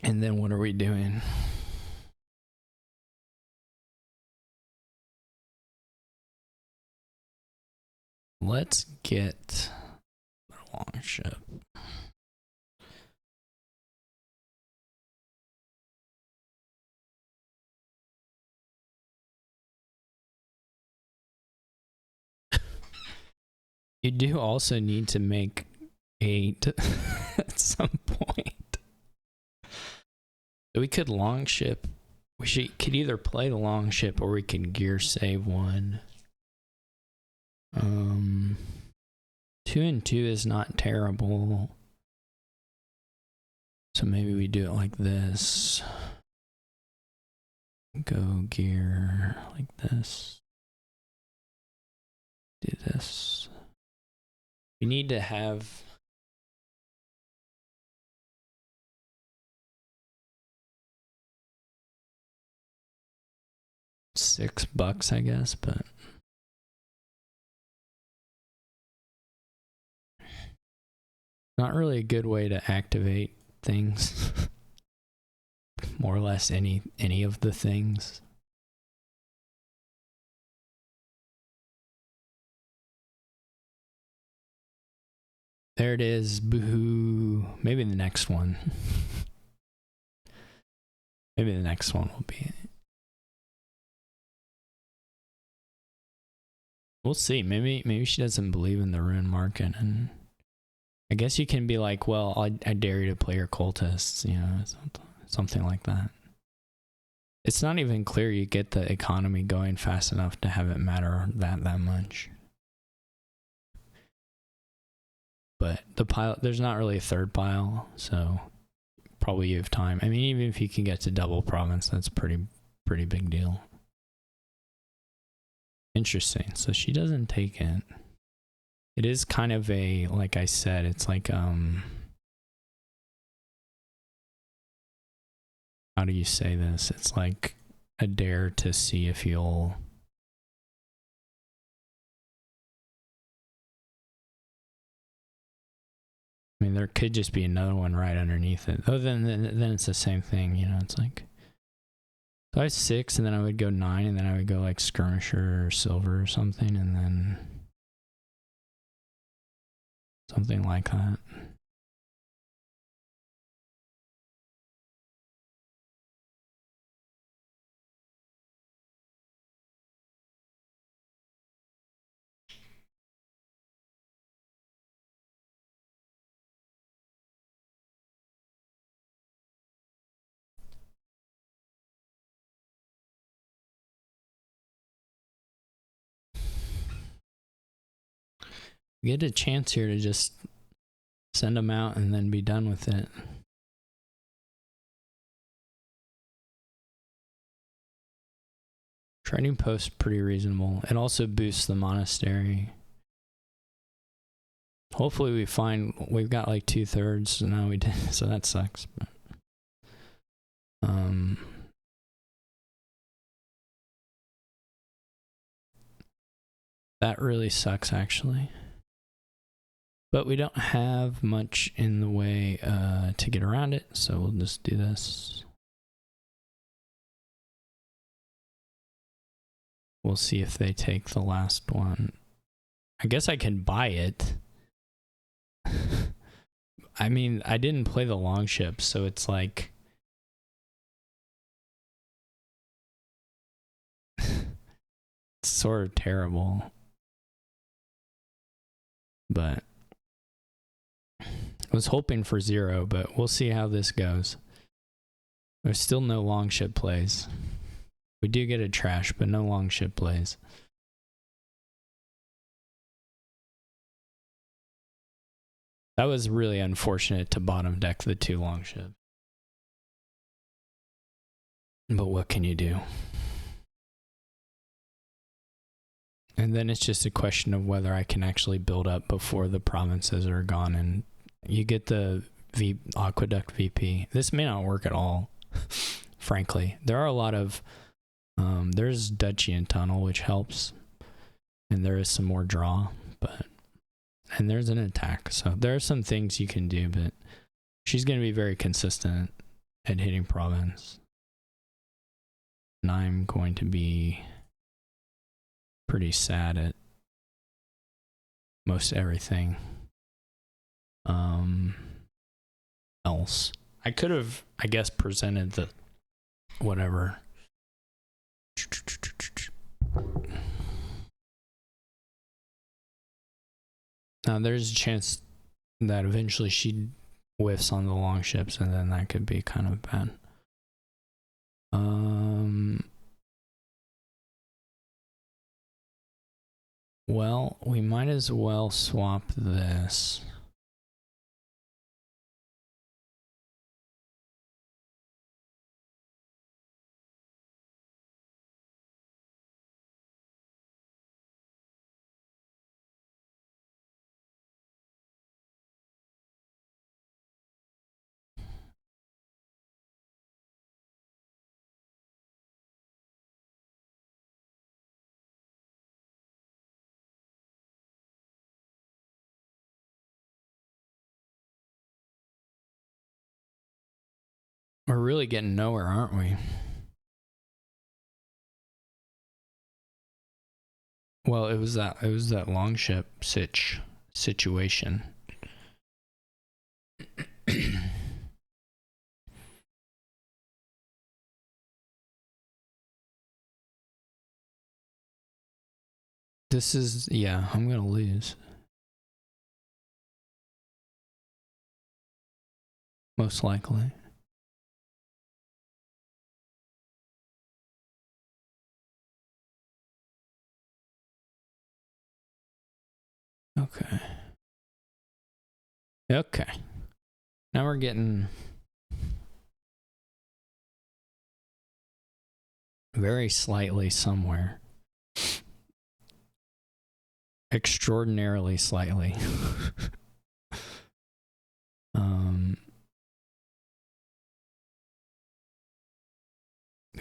And then what are we doing? Let's get the longship. You do also need to make 8 at some point. So we could longship. Could either play the longship or we can gear save 1. 2 and 2 is not terrible. So maybe we do it like this. Go gear like this. Do this. We need to have $6, I guess, but not really a good way to activate things. More or less any of the things. There it is. Boo-hoo. Maybe the next one. Maybe the next one will be. We'll see. Maybe she doesn't believe in the rune market, and I guess you can be like, well, I dare you to play your cultists, you know, something like that. It's not even clear you get the economy going fast enough to have it matter that much. But the pile, there's not really a third pile, so probably you have time. I mean, even if you can get to double province, that's pretty big deal. Interesting. So she doesn't take it. It is kind of a, like I said, it's like, how do you say this? It's like a dare to see if you'll... I mean, there could just be another one right underneath it. Oh, then it's the same thing, you know, it's like... So I have 6, and then I would go 9, and then I would go like skirmisher or silver or something, and then... something like that. We get a chance here to just send them out and then be done with it. Trading post pretty reasonable. It also boosts the monastery. Hopefully we find, we've got like 2/3, so now we did, so that sucks. But, that really sucks actually. But we don't have much in the way to get around it, so we'll just do this. We'll see if they take the last one. I guess I can buy it. I mean, I didn't play the long ship, so it's like... it's sort of terrible. But... I was hoping for 0, but we'll see how this goes. There's still no long ship plays. We do get a trash, but no long ship plays. That was really unfortunate to bottom deck the 2 long ship. But what can you do? And then it's just a question of whether I can actually build up before the provinces are gone and you get the Aqueduct VP. This may not work at all, frankly. There are a lot of... there's Duchian Tunnel, which helps. And there is some more draw, but... and there's an attack. So there are some things you can do, but she's going to be very consistent at hitting province. And I'm going to be pretty sad at most everything else. I could have, I guess, presented the whatever. Now there's a chance that eventually she whiffs on the long ships, and then that could be kind of bad. Well, we might as well swap this. We're really getting nowhere, aren't we? Well, it was that long ship situation. This is, yeah, I'm gonna lose. Most likely. Okay. Okay. Now we're getting very slightly somewhere. Extraordinarily slightly.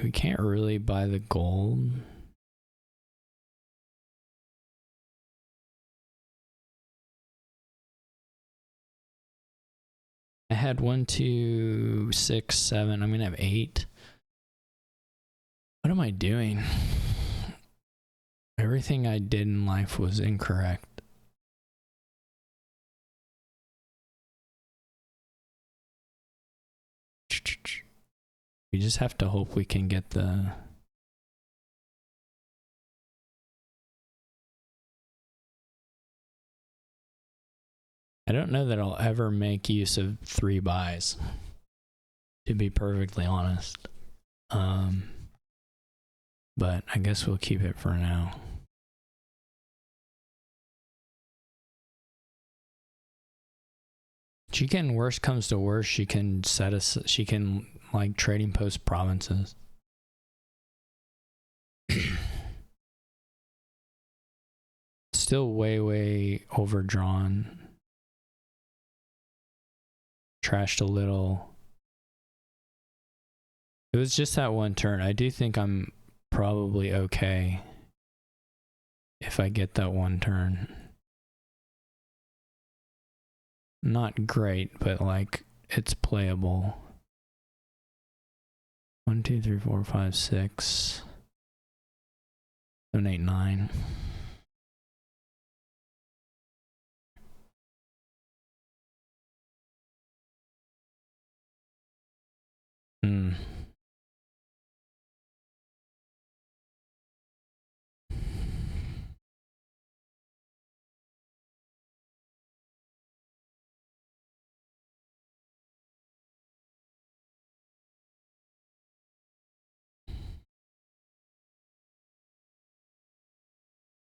We can't really buy the gold. I had 1, 2, 6, 7. I'm gonna have 8. What am I doing? Everything I did in life was incorrect. We just have to hope we can get the... I don't know that I'll ever make use of 3 buys, to be perfectly honest. But I guess we'll keep it for now. She can, worst comes to worst, she can set us, she can like trading post provinces. Still way overdrawn. Trashed a little. It was just that one turn. I do think I'm probably okay if I get that one turn. Not great, but like it's playable. 1, 2, 3, 4, 5, 6, 7, 8, 9.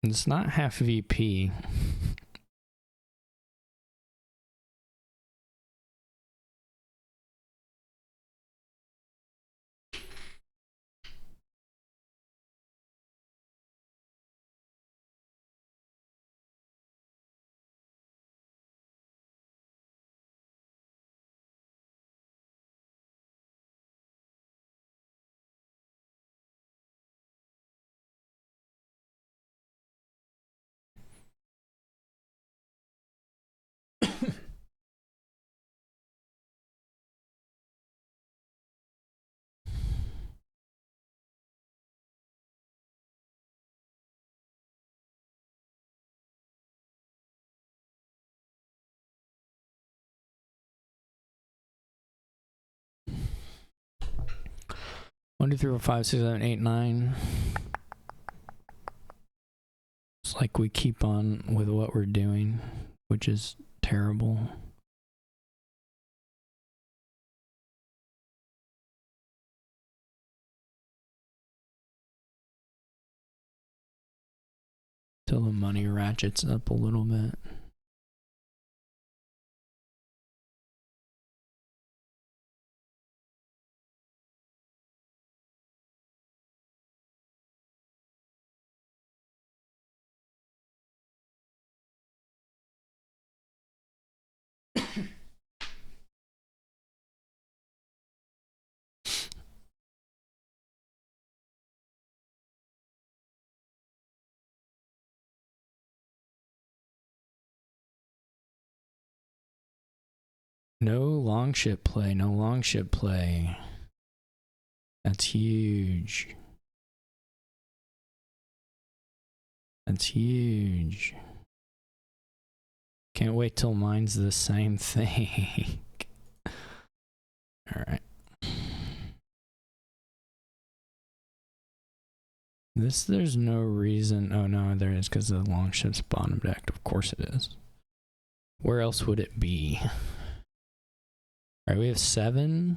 It's not half VP. One, 2, 3, 4, 5, 6, 7, 8, 9. It's like we keep on with what we're doing, which is terrible. Till the money ratchets up a little bit. No long ship play, no long ship play. That's huge. That's huge. Can't wait till mine's the same thing. Alright. There's no reason. Oh no, there is, because the longship's bottom decked. Of course it is. Where else would it be? Alright, we have 7.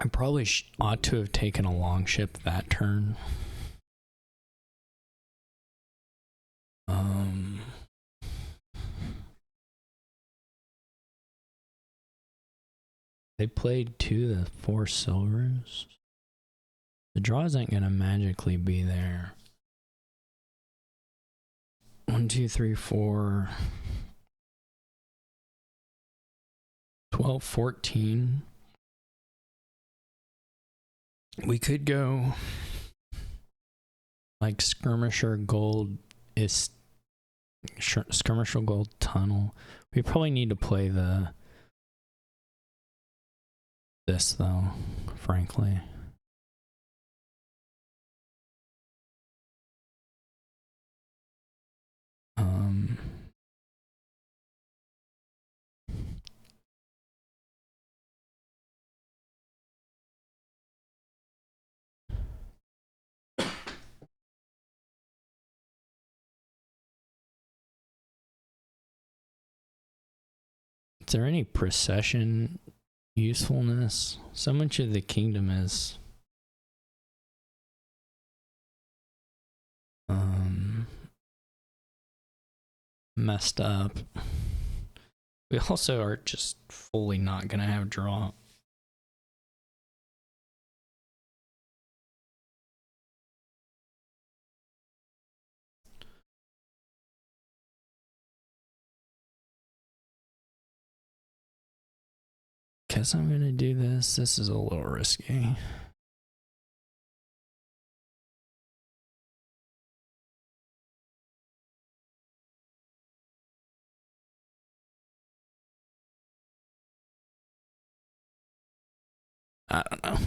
I probably ought to have taken a longship that turn. They played 2 to 4 silvers. The draws ain't gonna magically be there. 1, 2, 3, 4, 12, 14. We could go like skirmisher gold is skirmisher gold tunnel. We probably need to play this though, frankly. Is there any procession usefulness? So much of the kingdom is messed up. We also are just fully not gonna have draw. Guess I'm gonna do this. This is a little risky. I don't know.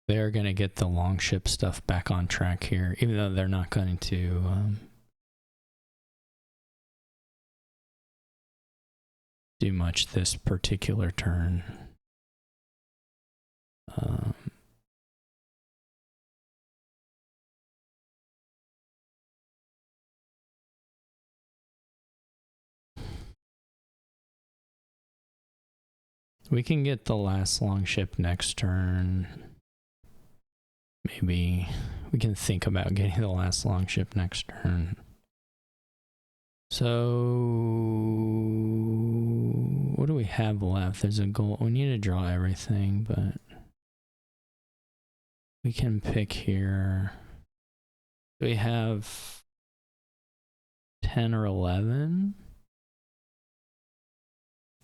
They're gonna get the longship stuff back on track here, even though they're not going to do much this particular turn. We can get the last longship next turn. Maybe we can think about getting the last longship next turn. So what do we have left? There's a goal. We need to draw everything, but we can pick here. We have 10 or 11.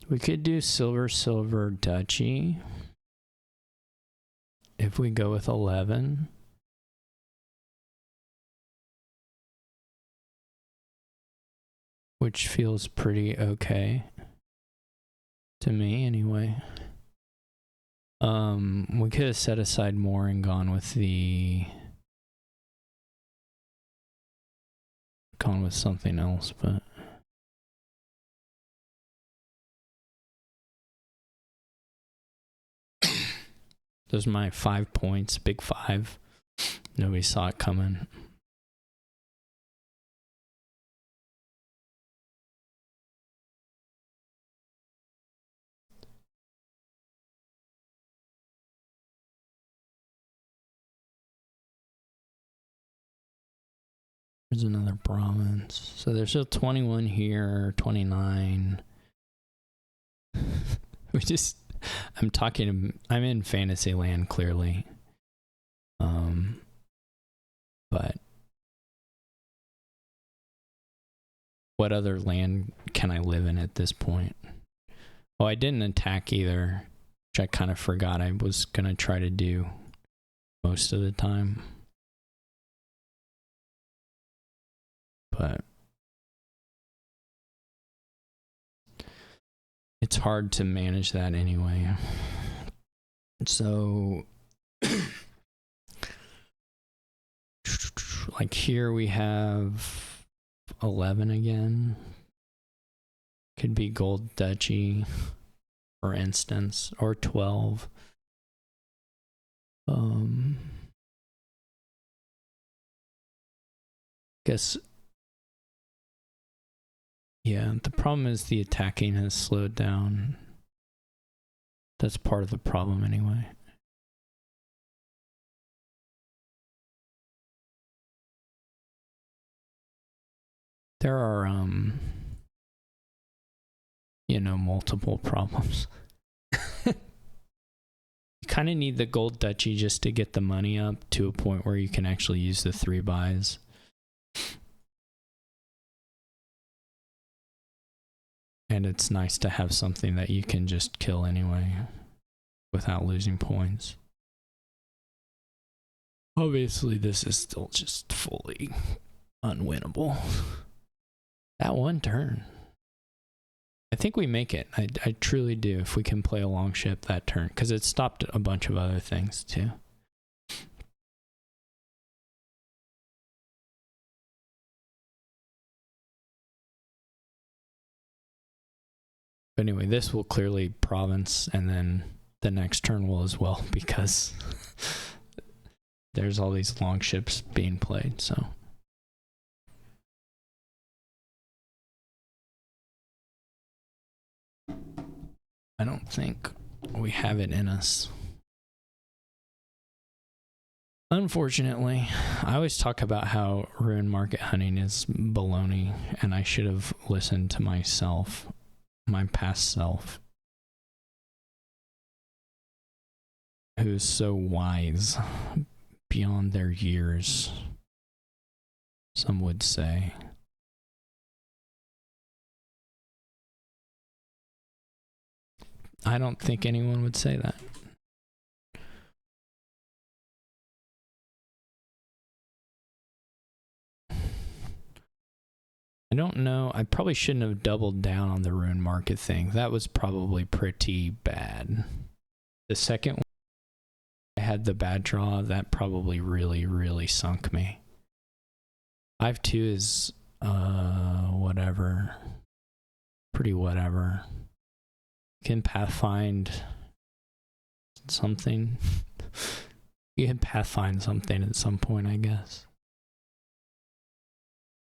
We could do silver, silver, duchy. If we go with 11. Which feels pretty okay. To me, anyway. We could have set aside more and gone with something else, but those are my 5 points, big 5. Nobody saw it coming. There's another province. So there's still 21 here, 29. I'm in fantasy land, clearly. But what other land can I live in at this point? Oh, I didn't attack either, which I kind of forgot I was going to try to do most of the time. But it's hard to manage that anyway. So, like here we have 11 again. Could be gold duchy, for instance, or 12. Guess, yeah, the problem is the attacking has slowed down. That's part of the problem anyway. There are, multiple problems. You kind of need the gold duchy just to get the money up to a point where you can actually use the 3 buys. And it's nice to have something that you can just kill anyway without losing points. Obviously, this is still just fully unwinnable. That one turn. I think we make it. I truly do, if we can play a long ship that turn, because it stopped a bunch of other things too. But anyway, this will clearly province, and then the next turn will as well, because there's all these long ships being played, so. I don't think we have it in us. Unfortunately, I always talk about how ruin market hunting is baloney, and I should have listened to myself, my past self, who's so wise beyond their years, some would say. I don't think anyone would say that. I don't know. I probably shouldn't have doubled down on the ruin market thing. That was probably pretty bad. The second one, I had the bad draw. That probably really, really sunk me. 5-2 is, whatever. Pretty whatever. You can pathfind something. You can pathfind something at some point, I guess.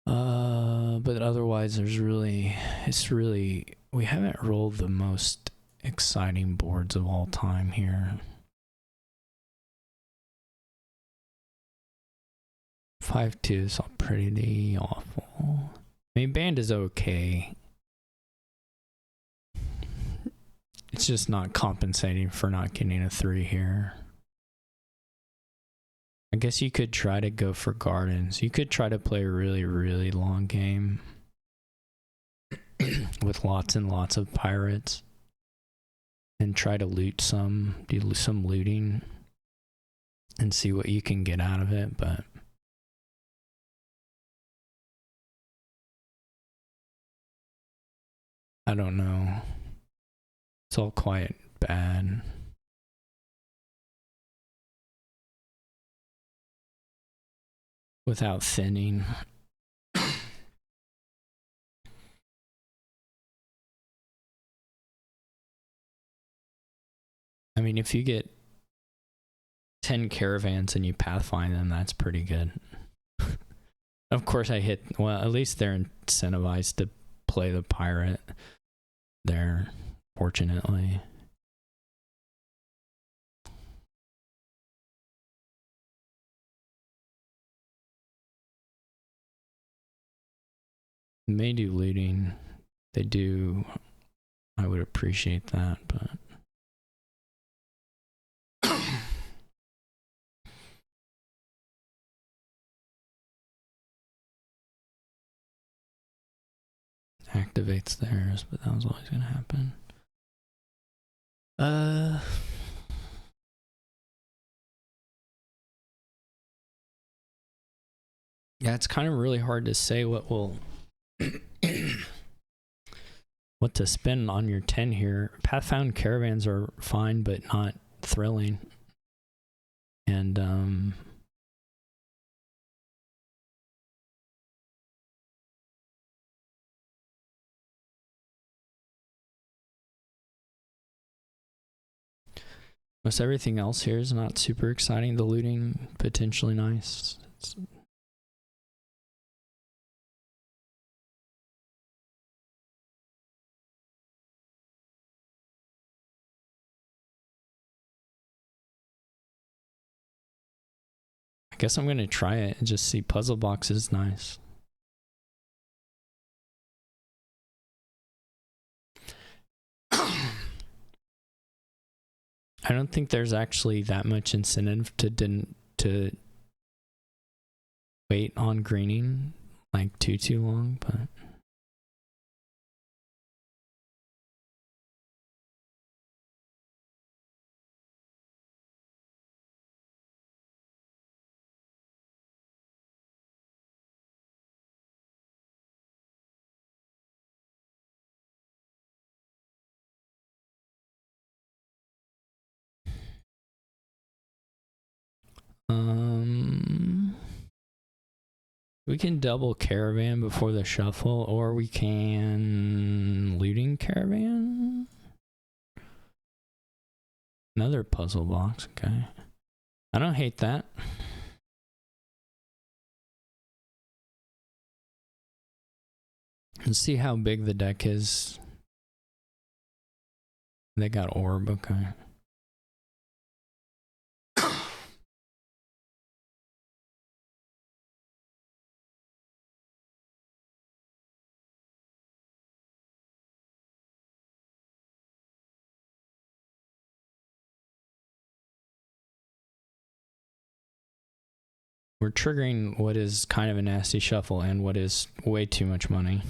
But otherwise, we haven't rolled the most exciting boards of all time here. 5-2 is all pretty awful. I mean, band is okay. It's just not compensating for not getting a 3 here. I guess you could try to go for gardens. You could try to play a really, really long game with lots and lots of pirates and try to loot some, do some looting and see what you can get out of it, but I don't know. It's all quite bad. Without thinning. I mean, if you get 10 caravans and you pathfind them, that's pretty good. Of course, well, at least they're incentivized to play the pirate there, fortunately. They do looting. They do. I would appreciate that, but activates theirs, but that was always going to happen. Yeah, it's kind of really hard to say what will what to spend on your 10 here. Pathfound caravans are fine, but not thrilling. And most everything else here is not super exciting. The looting, potentially nice. I guess I'm going to try it and just see. Puzzle box is nice. I don't think there's actually that much incentive to wait on greening like too long, but we can double caravan before the shuffle, or we can looting caravan. Another puzzle box, okay. I don't hate that. Let's see how big the deck is. They got orb, okay. We're triggering what is kind of a nasty shuffle and what is way too much money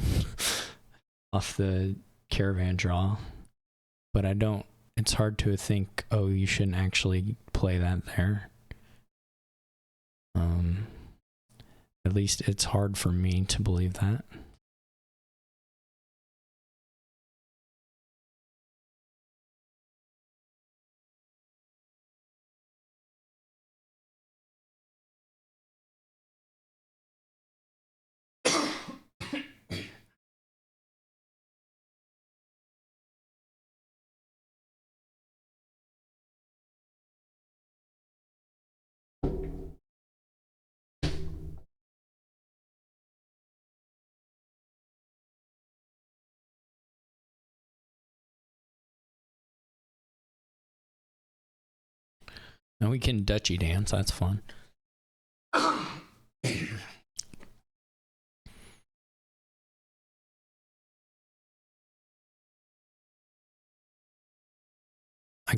off the caravan draw. But I don't, it's hard to think, oh, you shouldn't actually play that there. At least it's hard for me to believe that. And we can Dutchy dance, that's fun. I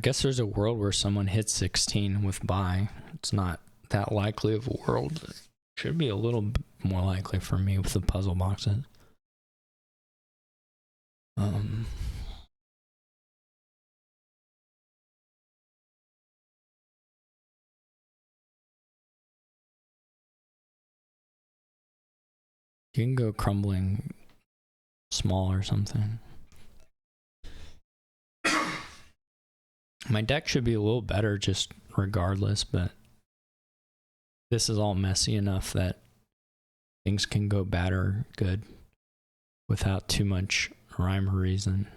guess there's a world where someone hits 16 with buy. It's not that likely of a world. It should be a little bit more likely for me with the puzzle boxes. You can go crumbling small or something. My deck should be a little better just regardless, but this is all messy enough that things can go bad or good without too much rhyme or reason.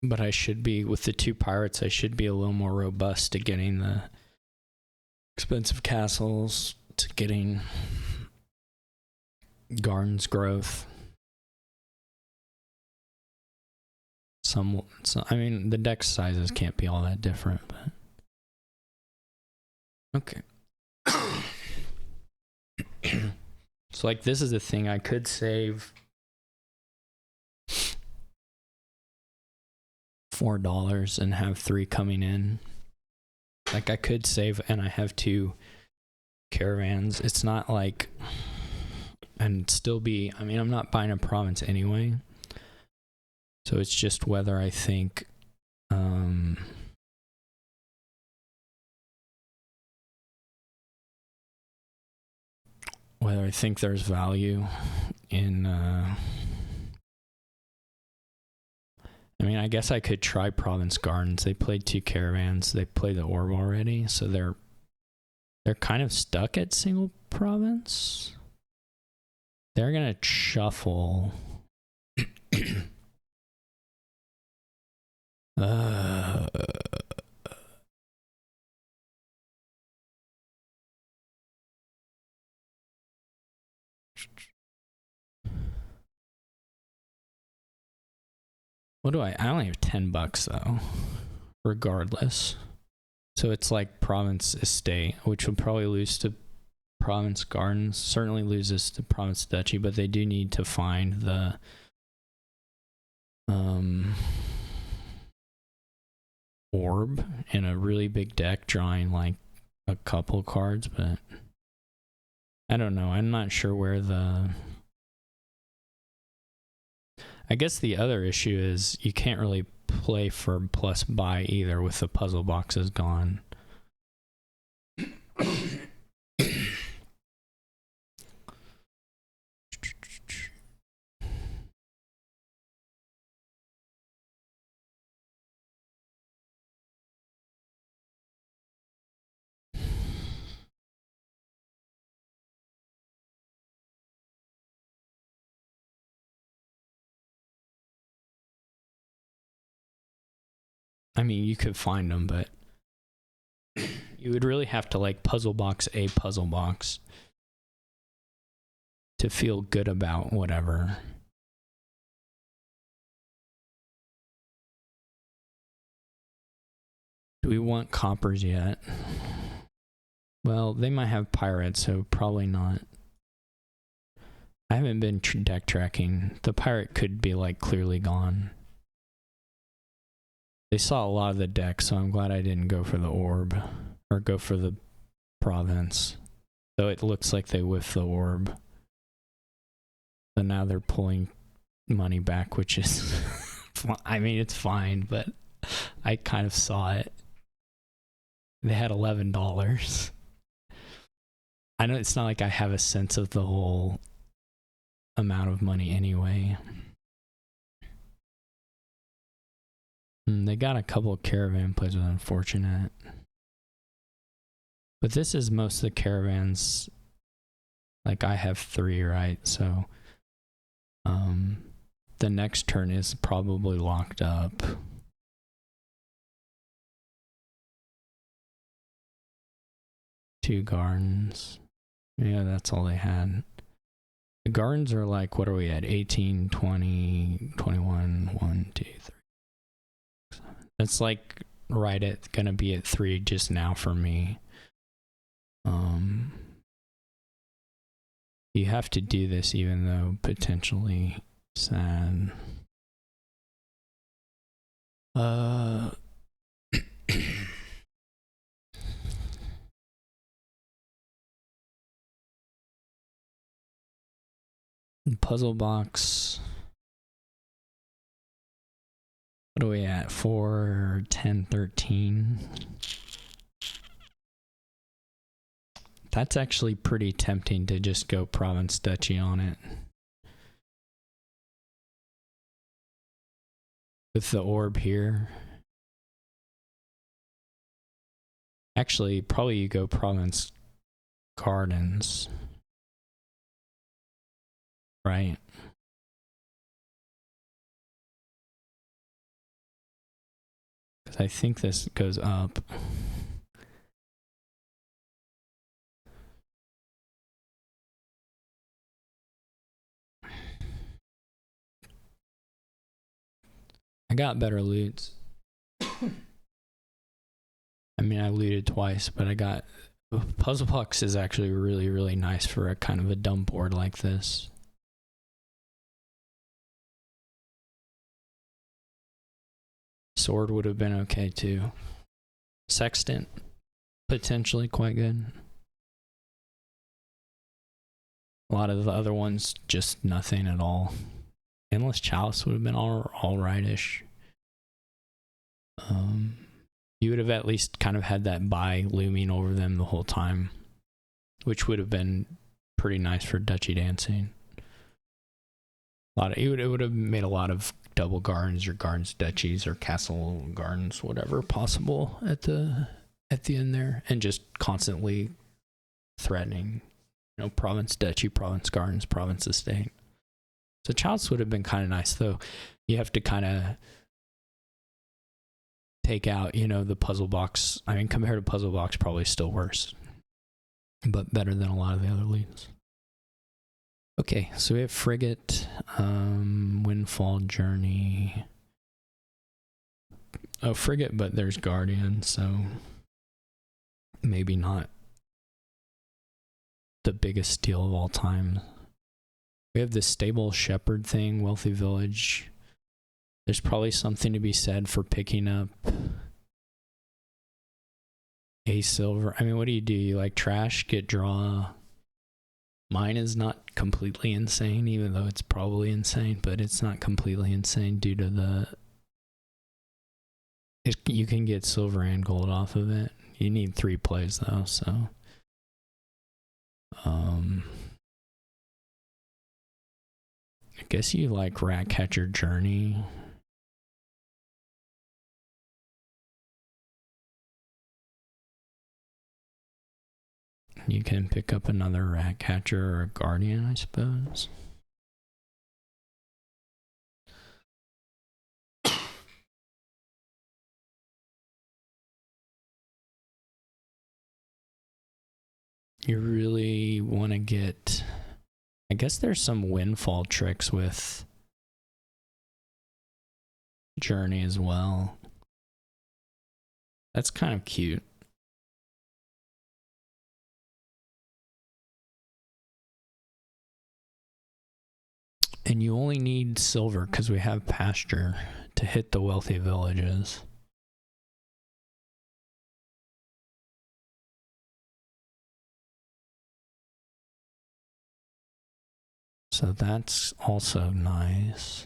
But I should be, with the two pirates, I should be a little more robust to getting the expensive castles, to getting Garden's growth. I mean, the deck sizes can't be all that different, but okay. So like this is the thing I could save $4 and have 3 coming in. Like I could save, and I have 2 caravans. It's not like, and still be, I mean, I'm not buying a province anyway. So it's just whether I think, there's value in, I mean, I guess I could try Province Gardens. They played 2 caravans. They play the orb already, so they're kind of stuck at single province. They're gonna shuffle. What do I only have $10 though, regardless. So it's like Province Estate, which would probably lose to Province Gardens, certainly loses to Province Duchy, but they do need to find the orb in a really big deck, drawing like a couple cards, but I don't know. I'm not sure where the... I guess the other issue is you can't really play for plus buy either with the puzzle boxes gone. I mean, you could find them, but you would really have to like puzzle box a puzzle box to feel good about whatever. Do we want coppers yet? Well, they might have pirates, so probably not. I haven't been deck tracking. The pirate could be like clearly gone. They saw a lot of the deck, so I'm glad I didn't go for the orb or go for the province. Though it looks like they whiffed the orb. So now they're pulling money back, which is, I mean, it's fine, but I kind of saw it. They had $11. I know it's not like I have a sense of the whole amount of money anyway. They got a couple of caravan plays with Unfortunate. But this is most of the caravans. Like I have 3, right? So the next turn is probably locked up. Two gardens. Yeah, that's all they had. The gardens are like, what are we at? 18, 20, 21, 1, 2, 3. It's like right at gonna be at 3 just now for me. You have to do this even though potentially sad. Puzzle box. What are we at? 4, 10, 13. That's actually pretty tempting to just go Province Duchy on it. With the orb here. Actually, probably you go Province Gardens. Right? Because I think this goes up. I got better loots. I mean, I looted twice, but I got... Puzzle box is actually really, really nice for a kind of a dumb board like this. Sword would have been okay too. Sextant, potentially quite good. A lot of the other ones, just nothing at all. Endless Chalice would have been all right-ish. You would have at least kind of had that buy looming over them the whole time, which would have been pretty nice for Duchy Dancing. It would have made a lot of double gardens or gardens duchies or castle gardens, whatever possible at the end there, and just constantly threatening, province duchy, province gardens, province estate. So Chalice would have been kind of nice, though. You have to kind of take out, the puzzle box. I mean, compared to puzzle box, probably still worse, but better than a lot of the other leads. Okay, so we have Frigate, Windfall Journey. Oh, Frigate, but there's Guardian, so maybe not the biggest deal of all time. We have the Stable Shepherd thing, Wealthy Village. There's probably something to be said for picking up a silver. I mean, what do? You trash, get draw? Mine is not completely insane, even though it's probably insane, but it's not completely insane due to you can get silver and gold off of it. You need 3 plays though, so I guess you like Ratcatcher Journey. You can pick up another Ratcatcher or a Guardian, I suppose. You really want to get... I guess there's some windfall tricks with Journey as well. That's kind of cute. And you only need silver because we have pasture to hit the wealthy villages. So that's also nice.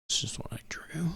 This is what I drew.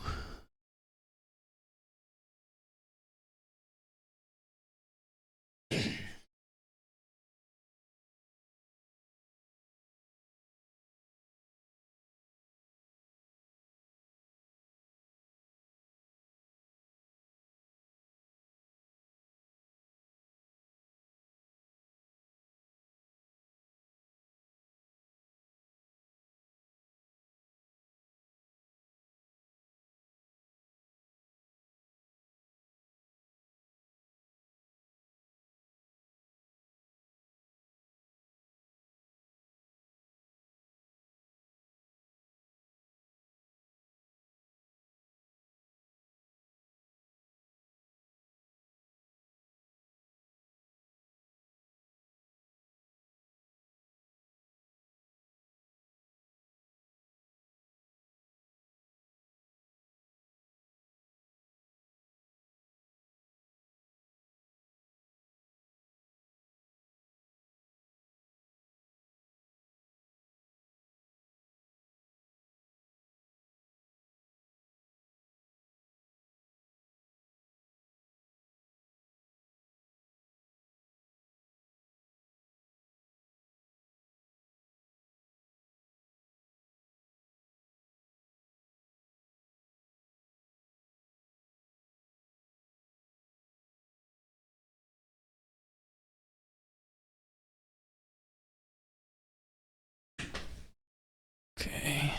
Okay.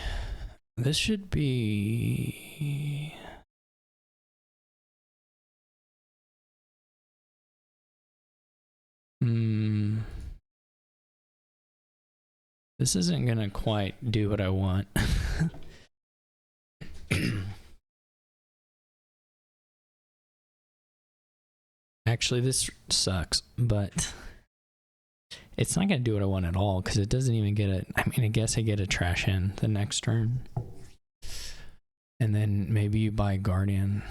This should be... This isn't gonna quite do what I want. Actually, this sucks, but It's not going to do what I want at all because it doesn't even get a... I mean, I guess I get a trash in the next turn. And then maybe you buy Guardian.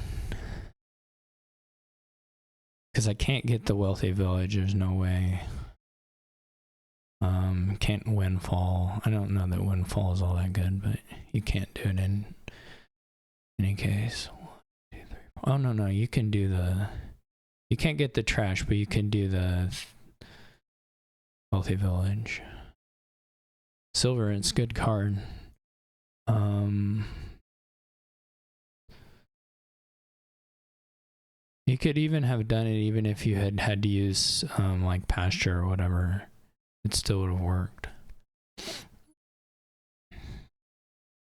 Because I can't get the Wealthy Village. There's no way. Can't Windfall. I don't know that Windfall is all that good, but you can't do it in any case. 1, 2, 3, 4. Oh, no. You can do the... You can't get the trash, but you can do the Wealthy Village. Silver, it's a good card. You could even have done it even if you had to use like pasture or whatever. It still would have worked.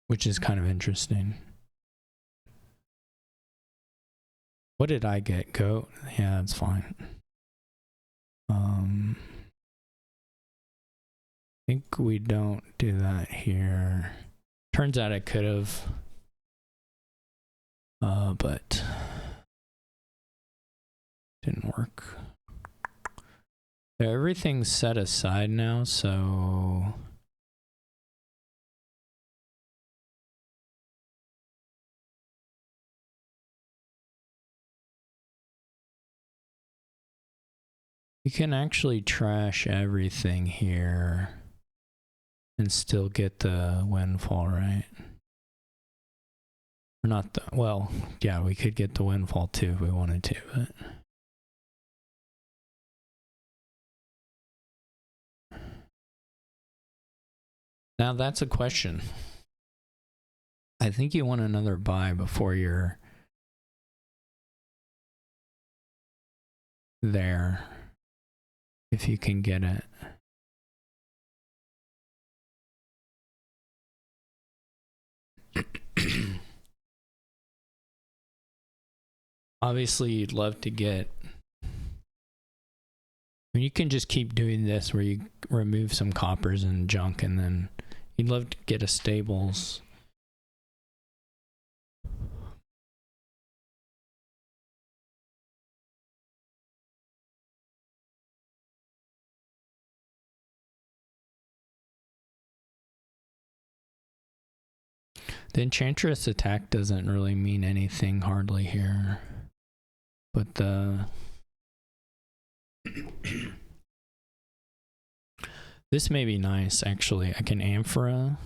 Which is kind of interesting. What did I get? Goat? Yeah, that's fine. I think we don't do that here. Turns out I could have. But didn't work. Everything's set aside now, so you can actually trash everything here and still get the Windfall, right? Or not the, well, yeah, we could get the Windfall too if we wanted to, but now that's a question. I think you want another buy before you're there, if you can get it. Obviously, you'd love to get... I mean, you can just keep doing this where you remove some coppers and junk, and then you'd love to get a stables. The Enchantress attack doesn't really mean anything hardly here. But the... this may be nice, actually. I can Amphora.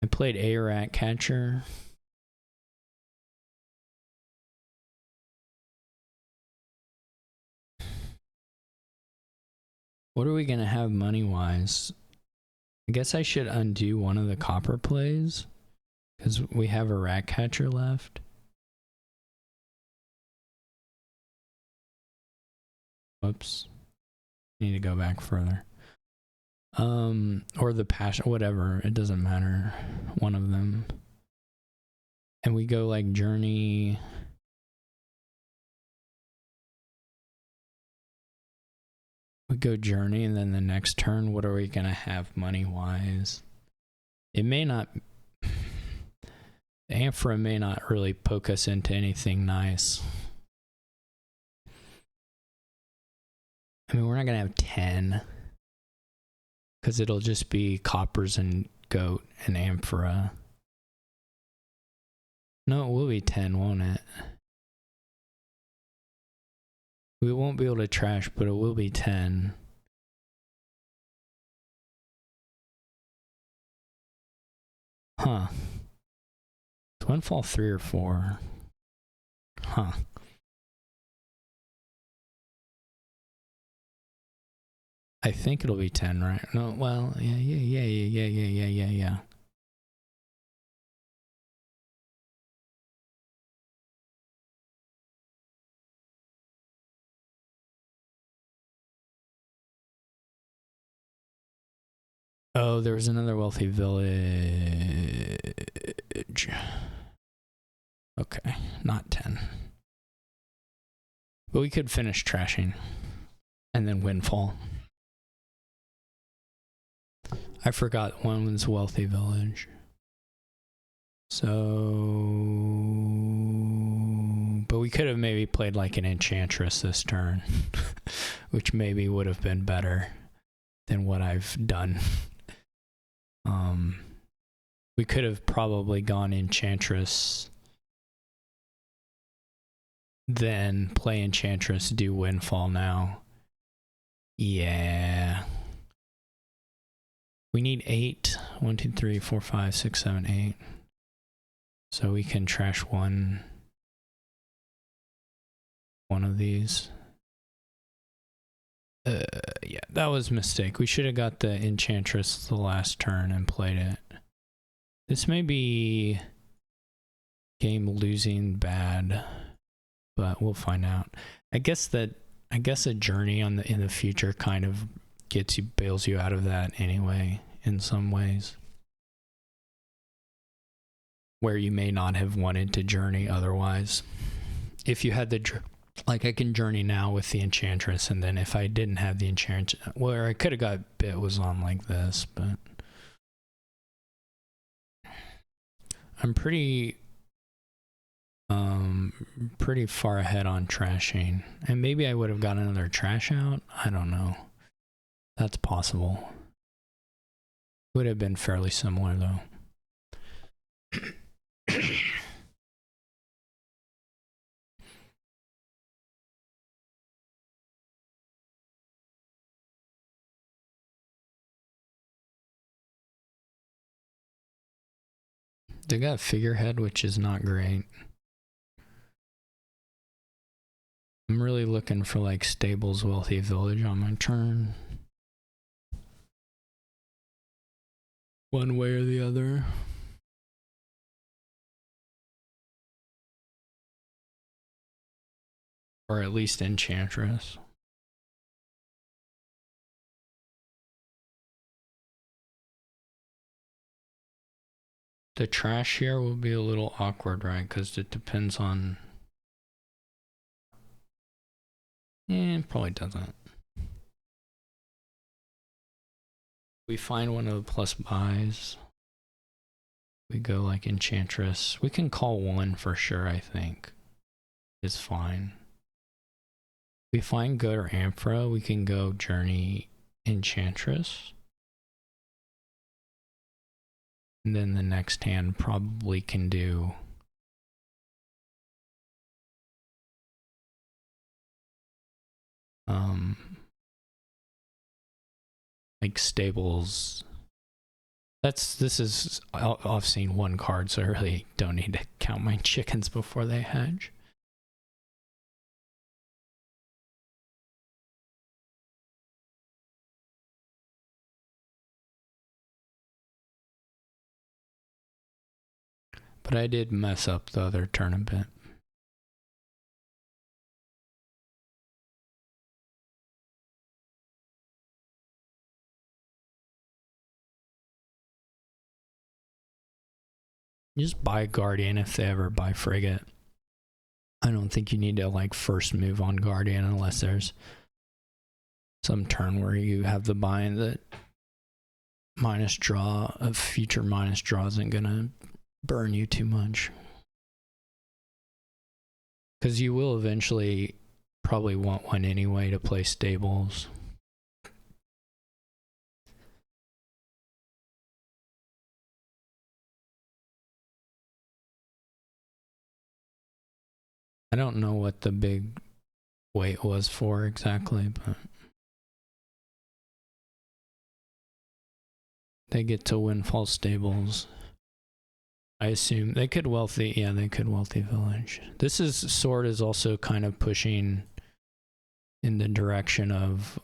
I played a Rat Catcher. What are we going to have money-wise? I guess I should undo one of the copper plays, because we have a Rat Catcher left. Whoops. Need to go back further. Or the passion, whatever. It doesn't matter. One of them. And we go like Journey... We go Journey, and then the next turn, what are we going to have money-wise? It may not... The Amphora may not really poke us into anything nice. I mean, we're not going to have 10. Because it'll just be coppers and goat and Amphora. No, it will be 10, won't it? We won't be able to trash, but it will be 10. Huh. It's Windfall 3 or 4. Huh. I think it'll be 10, right? No, well, yeah. Oh, there was another Wealthy Village. Okay, not 10. But we could finish trashing. And then Windfall. I forgot one was Wealthy Village. So... But we could have maybe played like an Enchantress this turn, which maybe would have been better than what I've done. We could have probably gone Enchantress, then play Enchantress, do Windfall now. Yeah. We need 8. 1, 2, 3, 4, 5, 6, 7, 8. So we can trash one of these. Yeah, that was a mistake. We should have got the Enchantress the last turn and played it. This may be game losing bad, but we'll find out. I guess a journey in the future kind of bails you out of that anyway in some ways, where you may not have wanted to journey otherwise. If you had like I can journey now with the Enchantress, and then if I didn't have the Enchantress, where I could have got bit was on like this, but I'm pretty far ahead on trashing, and maybe I would have got another trash out. I don't know. That's possible. Would have been fairly similar though. They got Figurehead, which is not great. I'm really looking for like Stables, Wealthy Village on my turn. One way or the other. Or at least Enchantress. The trash here will be a little awkward, right? Because it depends on... it probably doesn't. We find one of the plus buys. We go like Enchantress. We can call one for sure, I think. It's fine. We find good or Amphra, we can go Journey Enchantress. And then the next hand probably can do like Stables. This is, I've seen one card, so I really don't need to count my chickens before they hatch. But I did mess up the other turn a bit. Just buy Guardian if they ever buy Frigate. I don't think you need to like first move on Guardian unless there's some turn where you have the bind that minus draw of future minus draw isn't gonna burn you too much. Because you will eventually probably want one anyway to play Stables. I don't know what the big wait was for exactly, but they get to Windfall Stables. I assume they could wealthy, yeah, they could Wealthy Village. This sword is also kind of pushing in the direction of,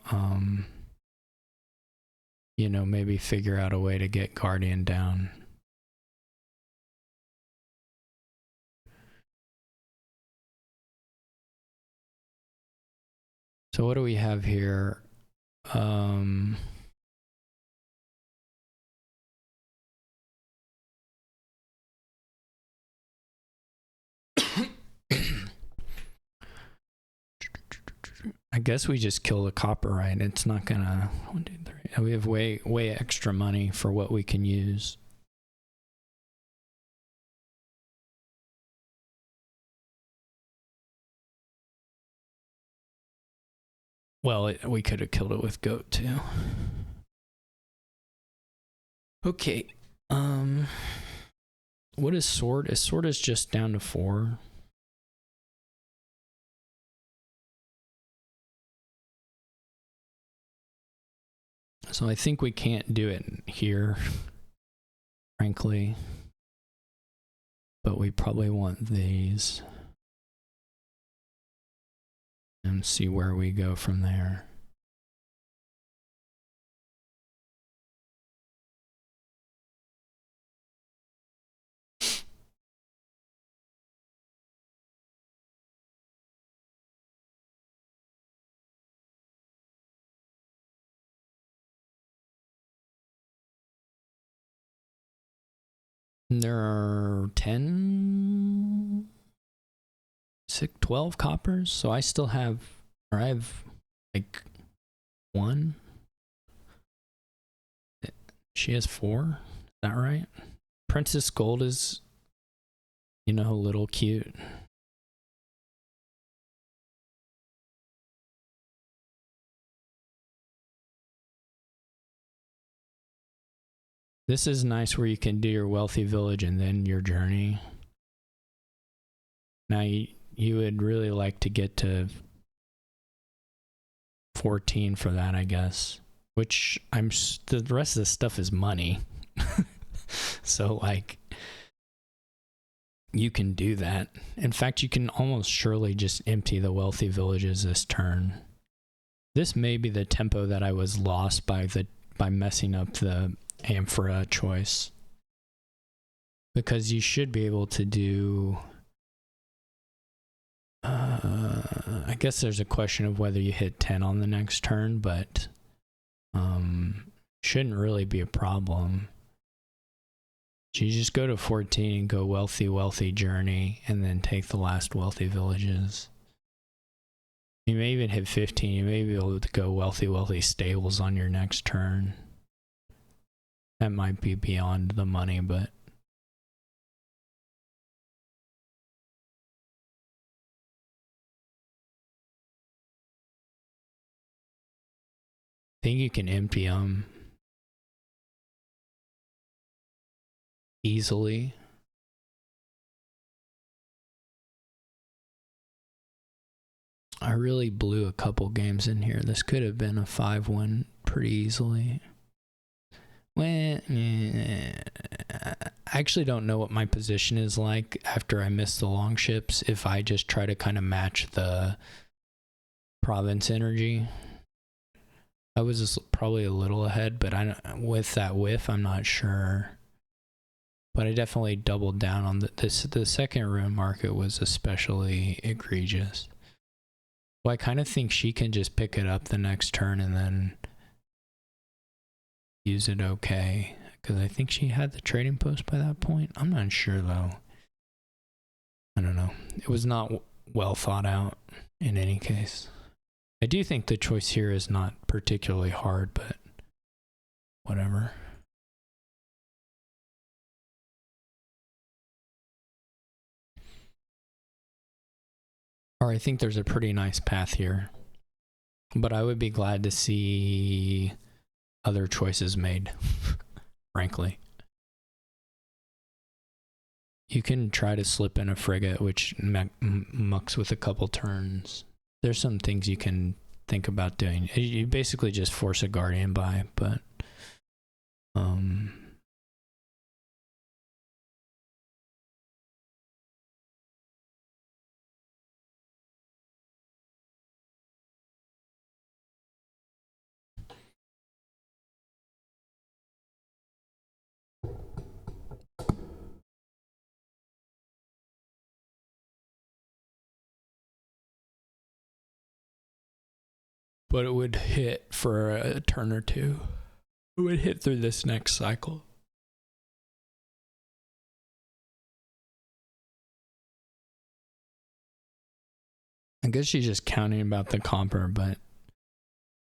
you know, maybe figure out a way to get Guardian down. So what do we have here? I guess we just kill the copper, right? It's not gonna 1, 2, 3. We have way extra money for what we can use. Well, we could have killed it with goat too. Okay. What is sword? Sword is just down to 4. So I think we can't do it here, frankly. But we probably want these. And see where we go from there. There are 10, 6, 12 coppers, so I still have, or I have like 1. She has 4, is that right? Princess Gold is, you know, a little cute. This is nice where you can do your wealthy village and then your journey. Now you would really like to get to 14 for that, I guess. Which the rest of the stuff is money. So like you can do that. In fact, you can almost surely just empty the wealthy villages this turn. This may be the tempo that I was lost by messing up the Amphora choice. Because you should be able to do I guess there's a question of whether you hit 10 on the next turn, but shouldn't really be a problem. So you just go to 14 and go wealthy journey and then take the last wealthy villages. You may even hit 15. You may be able to go wealthy stables on your next turn. That might be beyond the money, but I think you can empty them easily. I really blew a couple games in here. This could have been a 5-1 pretty easily. Well, I actually don't know what my position is like after I miss the long ships, if I just try to kind of match the province energy. I was just probably a little ahead, but with that whiff, I'm not sure. But I definitely doubled down on the second rune market was especially egregious. Well, I kind of think she can just pick it up the next turn and then use it okay. Because I think she had the trading post by that point. I'm not sure though. I don't know. It was not well thought out in any case. I do think the choice here is not particularly hard, but whatever. Or I think there's a pretty nice path here. But I would be glad to see other choices made, frankly. You can try to slip in a frigate, which mucks with a couple turns. There's some things you can think about doing. You basically just force a guardian by, but it would hit for a turn or two. It would hit through this next cycle. I guess she's just counting about the copper, but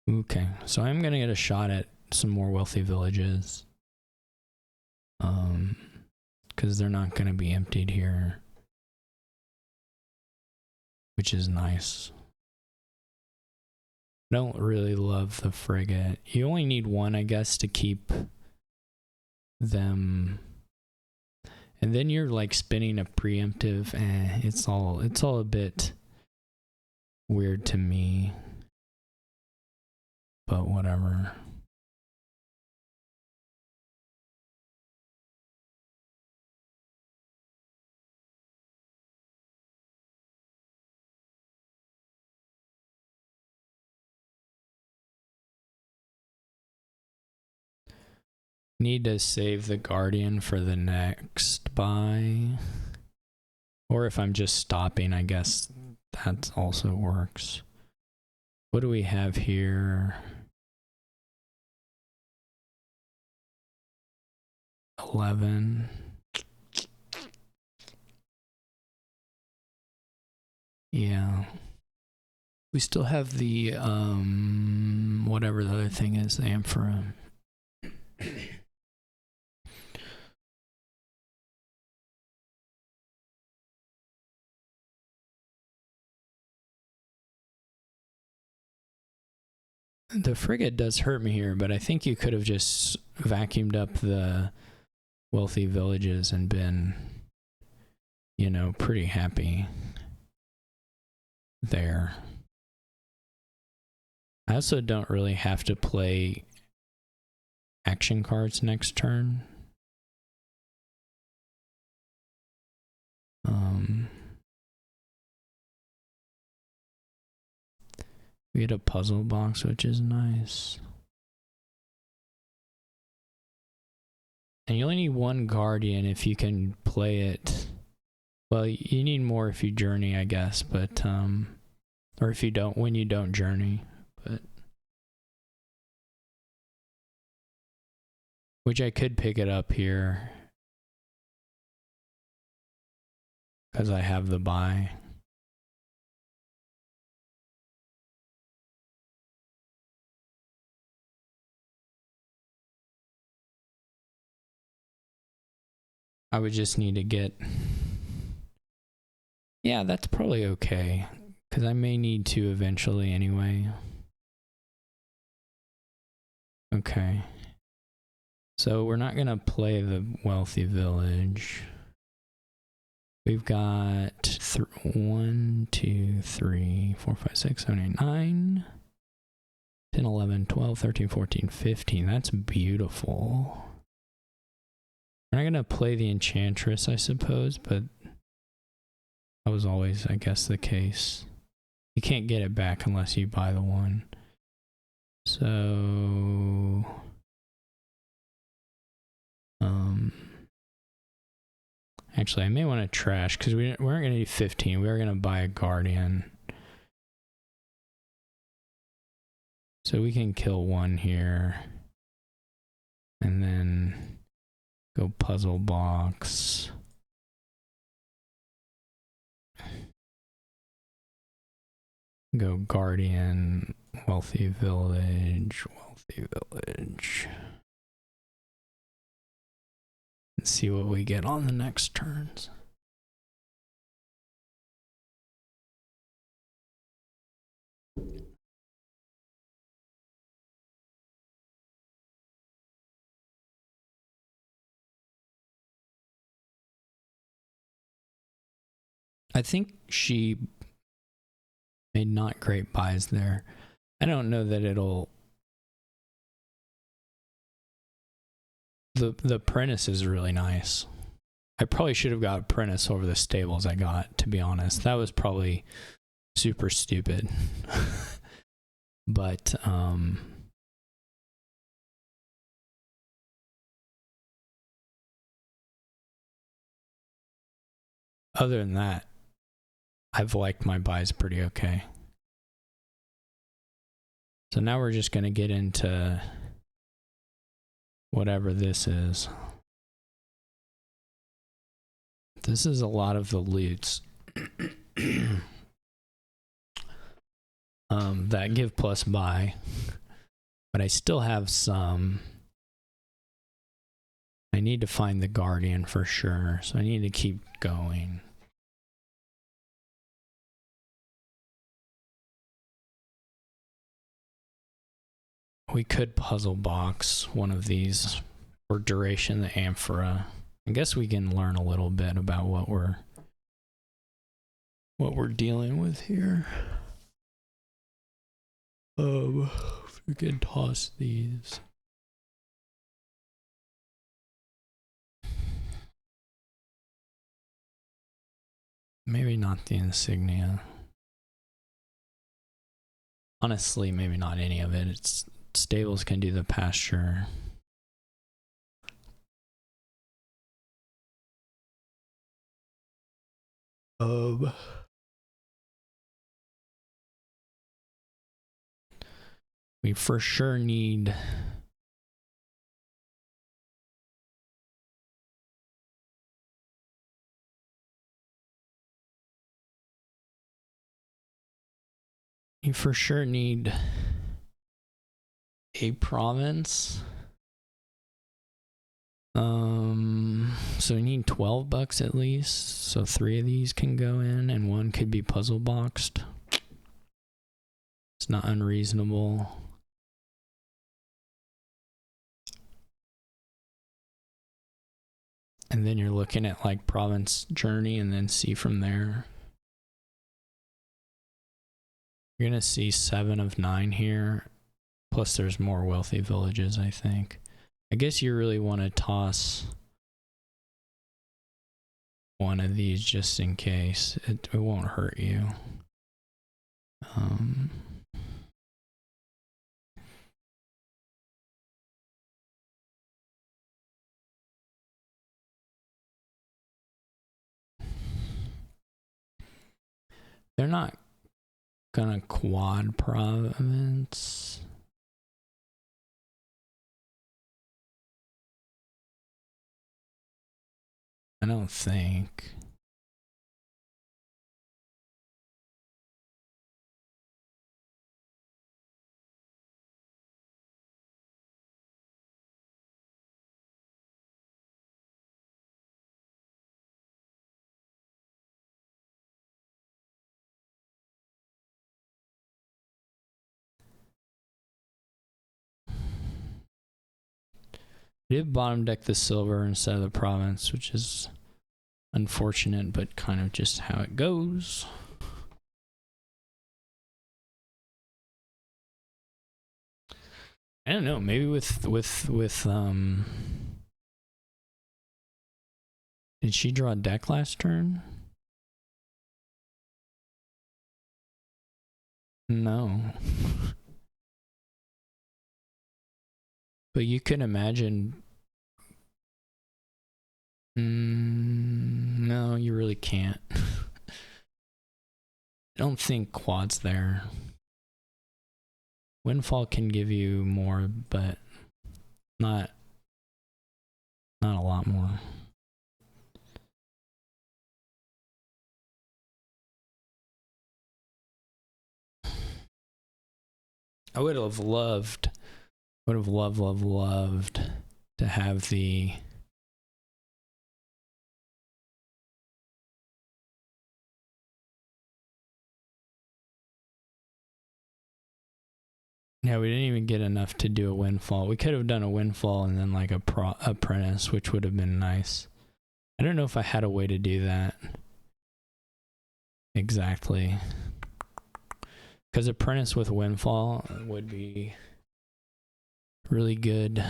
okay. So I'm gonna get a shot at some more wealthy villages. Because they're not gonna be emptied here, which is nice. I don't really love the frigate. You only need one, I guess, to keep them. And then you're like spinning a preemptive. It's all a bit weird to me. But whatever. Need to save the Guardian for the next buy. Or if I'm just stopping, I guess that also works. What do we have here? 11. Yeah. We still have the, whatever the other thing is, the Amphora. The frigate does hurt me here, but I think you could have just vacuumed up the wealthy villages and been, you know, pretty happy there. I also don't really have to play action cards next turn. We get a puzzle box, which is nice. And you only need one Guardian if you can play it. Well, you need more if you journey, I guess, but or if you don't, when you don't journey, but which I could pick it up here because I have the buy. I would just need to get... Yeah, that's probably okay, because I may need to eventually anyway. Okay. So we're not going to play the wealthy village. We've got 1, 2, 3, 4, 5, 6, 7, 8, 9, 10, 11, 12, 13, 14, 15. That's beautiful. We're not going to play the Enchantress, I suppose, but that was always, I guess, the case. You can't get it back unless you buy the one. So... actually, I may want to trash, because we weren't going to do 15. We were going to buy a Guardian. So we can kill one here. And then go puzzle box. Go Guardian, wealthy village, wealthy village. And see what we get on the next turns. I think she made not great buys there. I don't know that it'll... The Apprentice is really nice. I probably should have got Apprentice over the stables I got, to be honest. That was probably super stupid. But, other than that, I've liked my buys pretty okay. So now we're just going to get into whatever this is. This is a lot of the loots that give plus buy, but I still have some. I need to find the Guardian for sure, so I need to keep going. We could puzzle box one of these for duration, the amphora. I guess we can learn a little bit about what we're dealing with here. If we can toss these. Maybe not the insignia. Honestly, maybe not any of it. It's stables can do the pasture. We for sure need a province. So we need 12 bucks at least. So 3 of these can go in and 1 could be puzzle boxed. It's not unreasonable. And then you're looking at like province journey and then see from there. You're gonna see 7 of 9 here. Plus there's more wealthy villages, I think. I guess you really want to toss one of these just in case. It won't hurt you. They're not gonna quad province. I don't think. We did bottom deck the silver instead of the province, which is unfortunate, but kind of just how it goes. I don't know, maybe with did she draw a deck last turn? No. But you can imagine. No, you really can't. I don't think quad's there. Windfall can give you more, but not a lot more. I would have loved to have the yeah, we didn't even get enough to do a windfall. We could have done a windfall and then like a apprentice, which would have been nice. I don't know if I had a way to do that exactly. Because apprentice with windfall would be really good.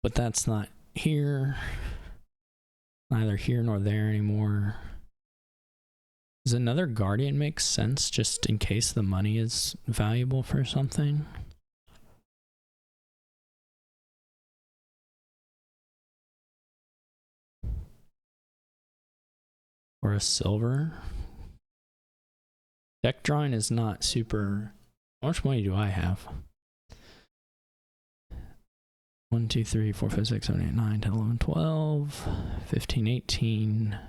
But that's not here. Neither here nor there anymore. Does another guardian make sense just in case the money is valuable for something? Or a silver? Deck drawing is not super... How much money do I have? 1, 2, 3, 4, 5, 6, 7, 8, 9, 10, 11, 12, 15, 18,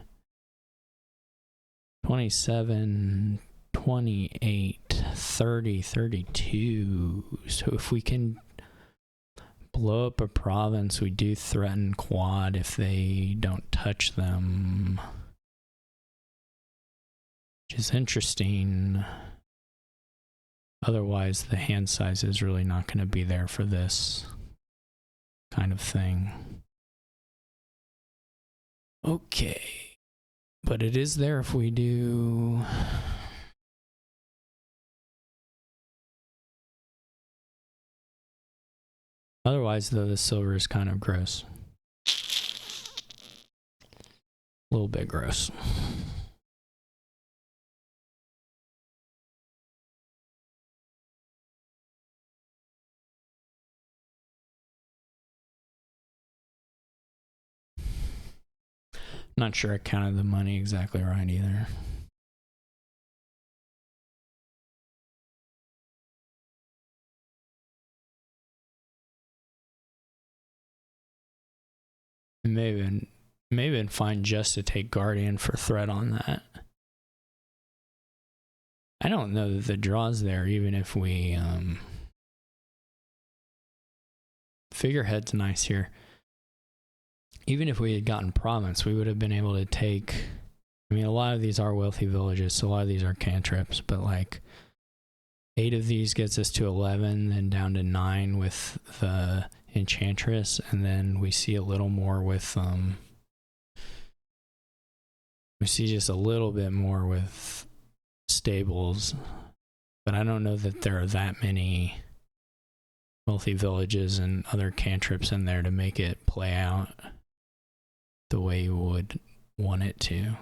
27, 28, 30, 32. So if we can blow up a province, we do threaten quad if they don't touch them, which is interesting. Otherwise, the hand size is really not going to be there for this kind of thing. Okay. But it is there if we do... Otherwise, though, the silver is kind of gross. A little bit gross. Not sure I counted the money exactly right either. It may have been fine just to take Guardian for threat on that. I don't know that the draw's there, even if we... Figurehead's nice here. Even if we had gotten province, we would have been able to take... I mean, a lot of these are wealthy villages, so a lot of these are cantrips, but like 8 of these gets us to 11, then down to 9 with the Enchantress, and then we see a little more with... we see just a little bit more with stables, but I don't know that there are that many wealthy villages and other cantrips in there to make it play out the way you would want it to.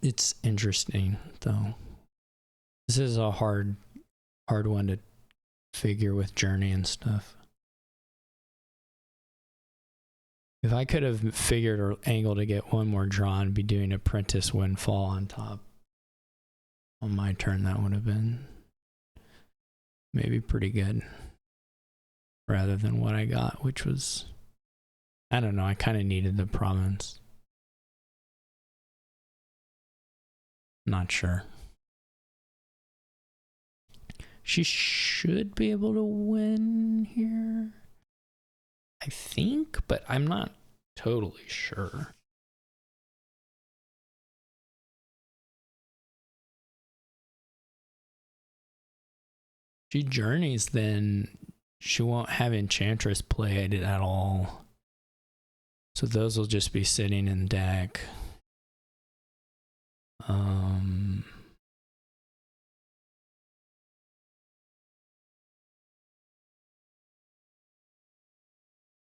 It's interesting, though. This is a hard one to figure with journey and stuff. If I could have figured an angle to get one more draw and be doing Apprentice Windfall on top on my turn, that would have been maybe pretty good. Rather than what I got, which was, I don't know, I kind of needed the province. Not sure. She should be able to win here, I think, but I'm not totally sure. She journeys, then she won't have Enchantress played at all. So those will just be sitting in deck.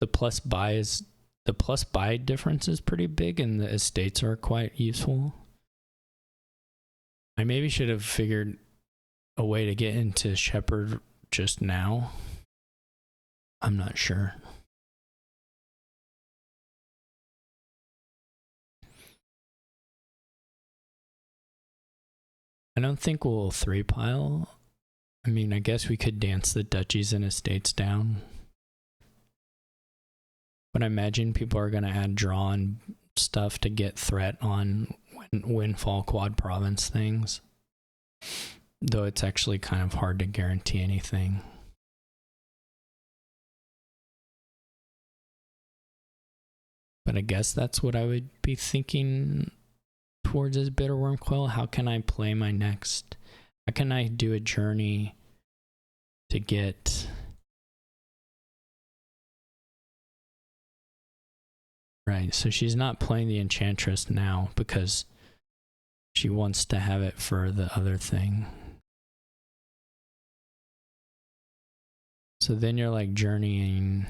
The plus buy difference is pretty big, and the estates are quite useful. I maybe should have figured a way to get into Shepherd just now. I'm not sure. I don't think we'll 3-pile. I mean, I guess we could dance the duchies and estates down. But I imagine people are going to add draw and stuff to get threat on windfall quad province things. Though it's actually kind of hard to guarantee anything. But I guess that's what I would be thinking towards as BitterWurmcoil. How can I play my next? How can I do a journey to get... Right, so she's not playing the Enchantress now because she wants to have it for the other thing. So then you're like journeying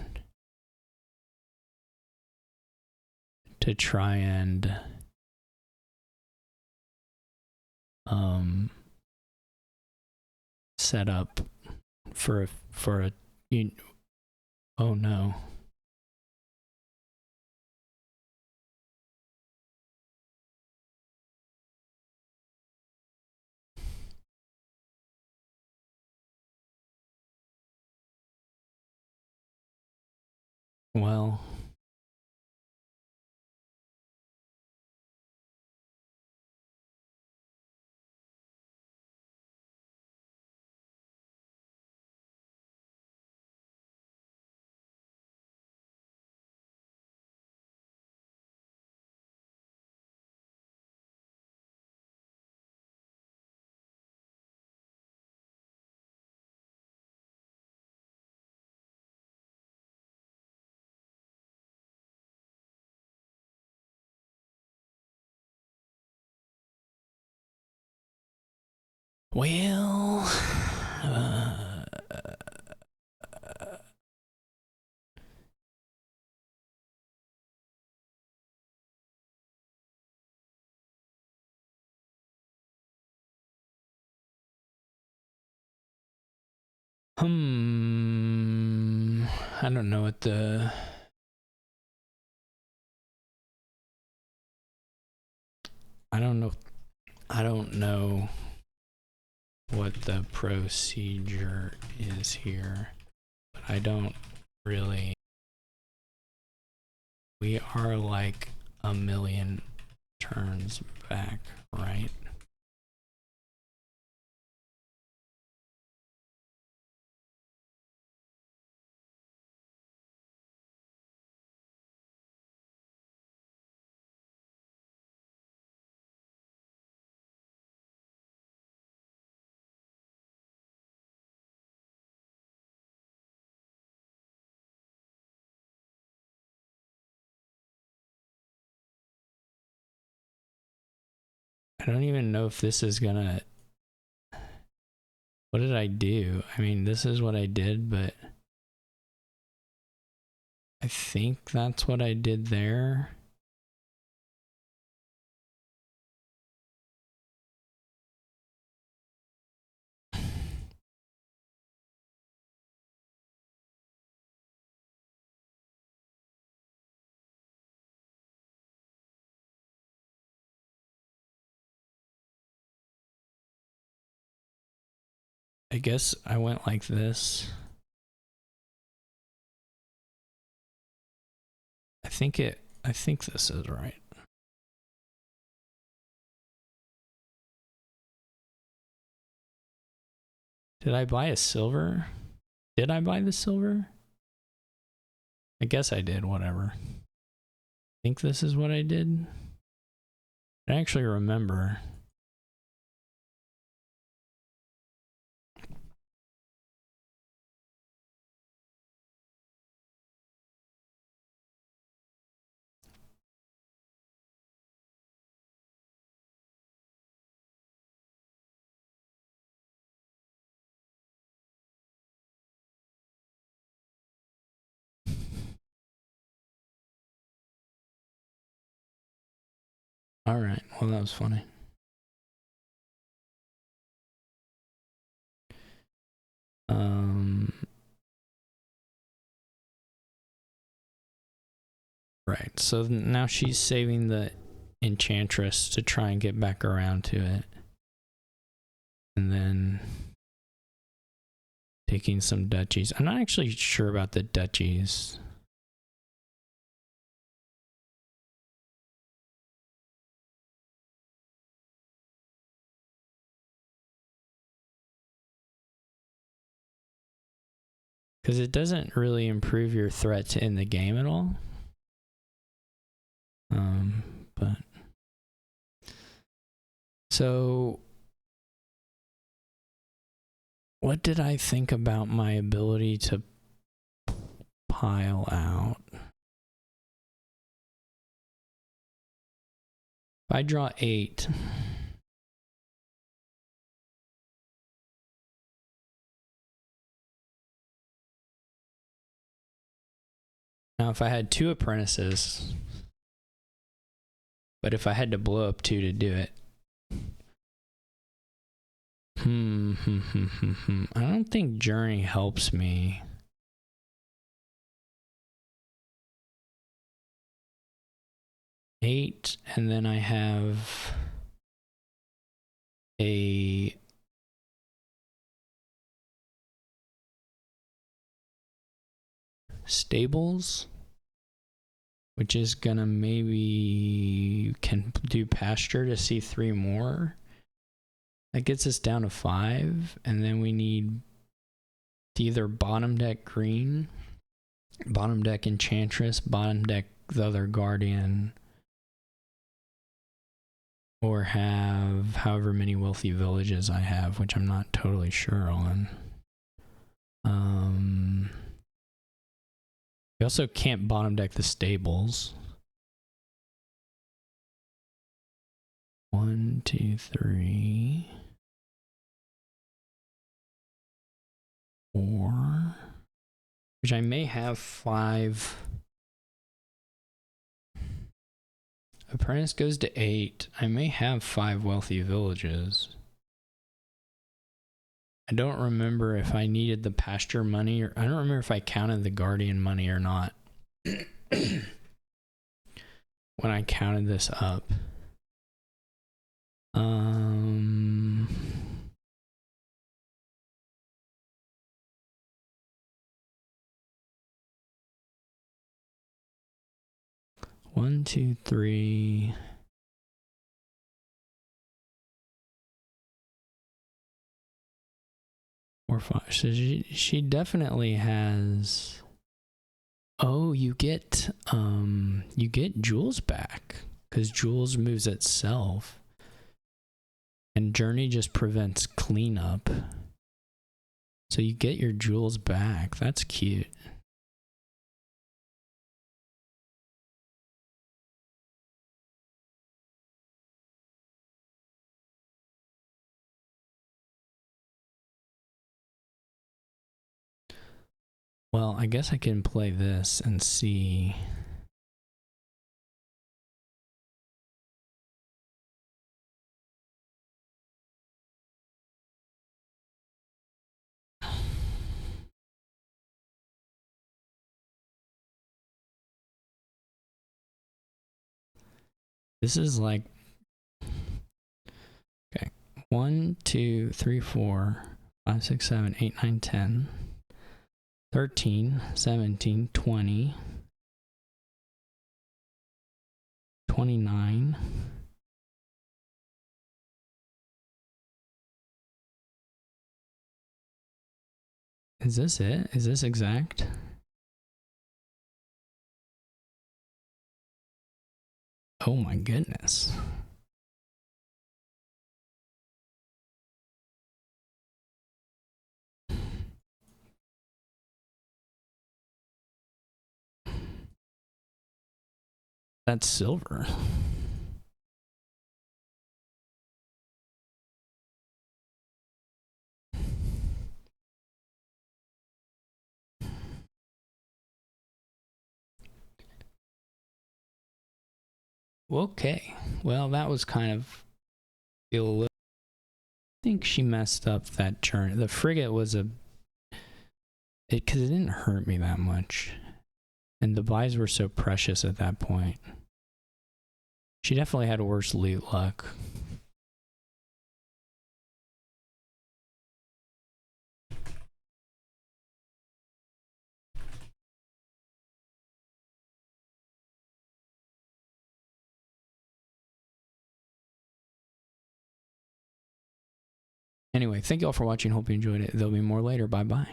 to try and set up for a oh no. Well, uh, I don't know what the... I don't know what the procedure is here, but I don't really... We are like a million turns back, right? I don't even know if this is gonna... What did I do? I mean, this is what I did, but I think that's what I did there. I guess I went like this. I think this is right. Did I buy a silver? Did I buy the silver? I guess I did, whatever. I think this is what I did. I actually remember. All right, well, that was funny. Right, so now she's saving the Enchantress to try and get back around to it. And then taking some duchies. I'm not actually sure about the duchies. Because it doesn't really improve your threat in the game at all. But so what did I think about my ability to pile out? If I draw 8, now if I had 2 apprentices, but if I had to blow up 2 to do it, I don't think Journey helps me. Eight, and then I have a stables. which is gonna maybe can do pasture to see 3 more. That gets us down to 5, and then we need either bottom deck green, bottom deck enchantress, bottom deck the other guardian, or have however many wealthy villages I have, which I'm not totally sure on. We also can't bottom deck the stables. 1, 2, 3, 4, which I may have 5. Apprentice goes to 8. I may have 5 wealthy villages. I don't remember if I needed the pasture money, or I don't remember if I counted the guardian money or not when I counted this up. 1, 2, 3. 4, 5. So she definitely has. Oh, you get Jules back, because Jules moves itself, and Journey just prevents cleanup. So you get your Jules back. That's cute. Well, I guess I can play this and see. This is like, okay, 1, 2, 3, 4, 5, 6, 7, 8, 9, 10, 13, 17, 20, 29. Is this it? Is this exact? Oh my goodness. That's silver. Okay. Well, that was kind of I think she messed up that turn. The frigate was because it didn't hurt me that much. And the buys were so precious at that point. She definitely had worse loot luck. Anyway, thank you all for watching. Hope you enjoyed it. There'll be more later. Bye-bye.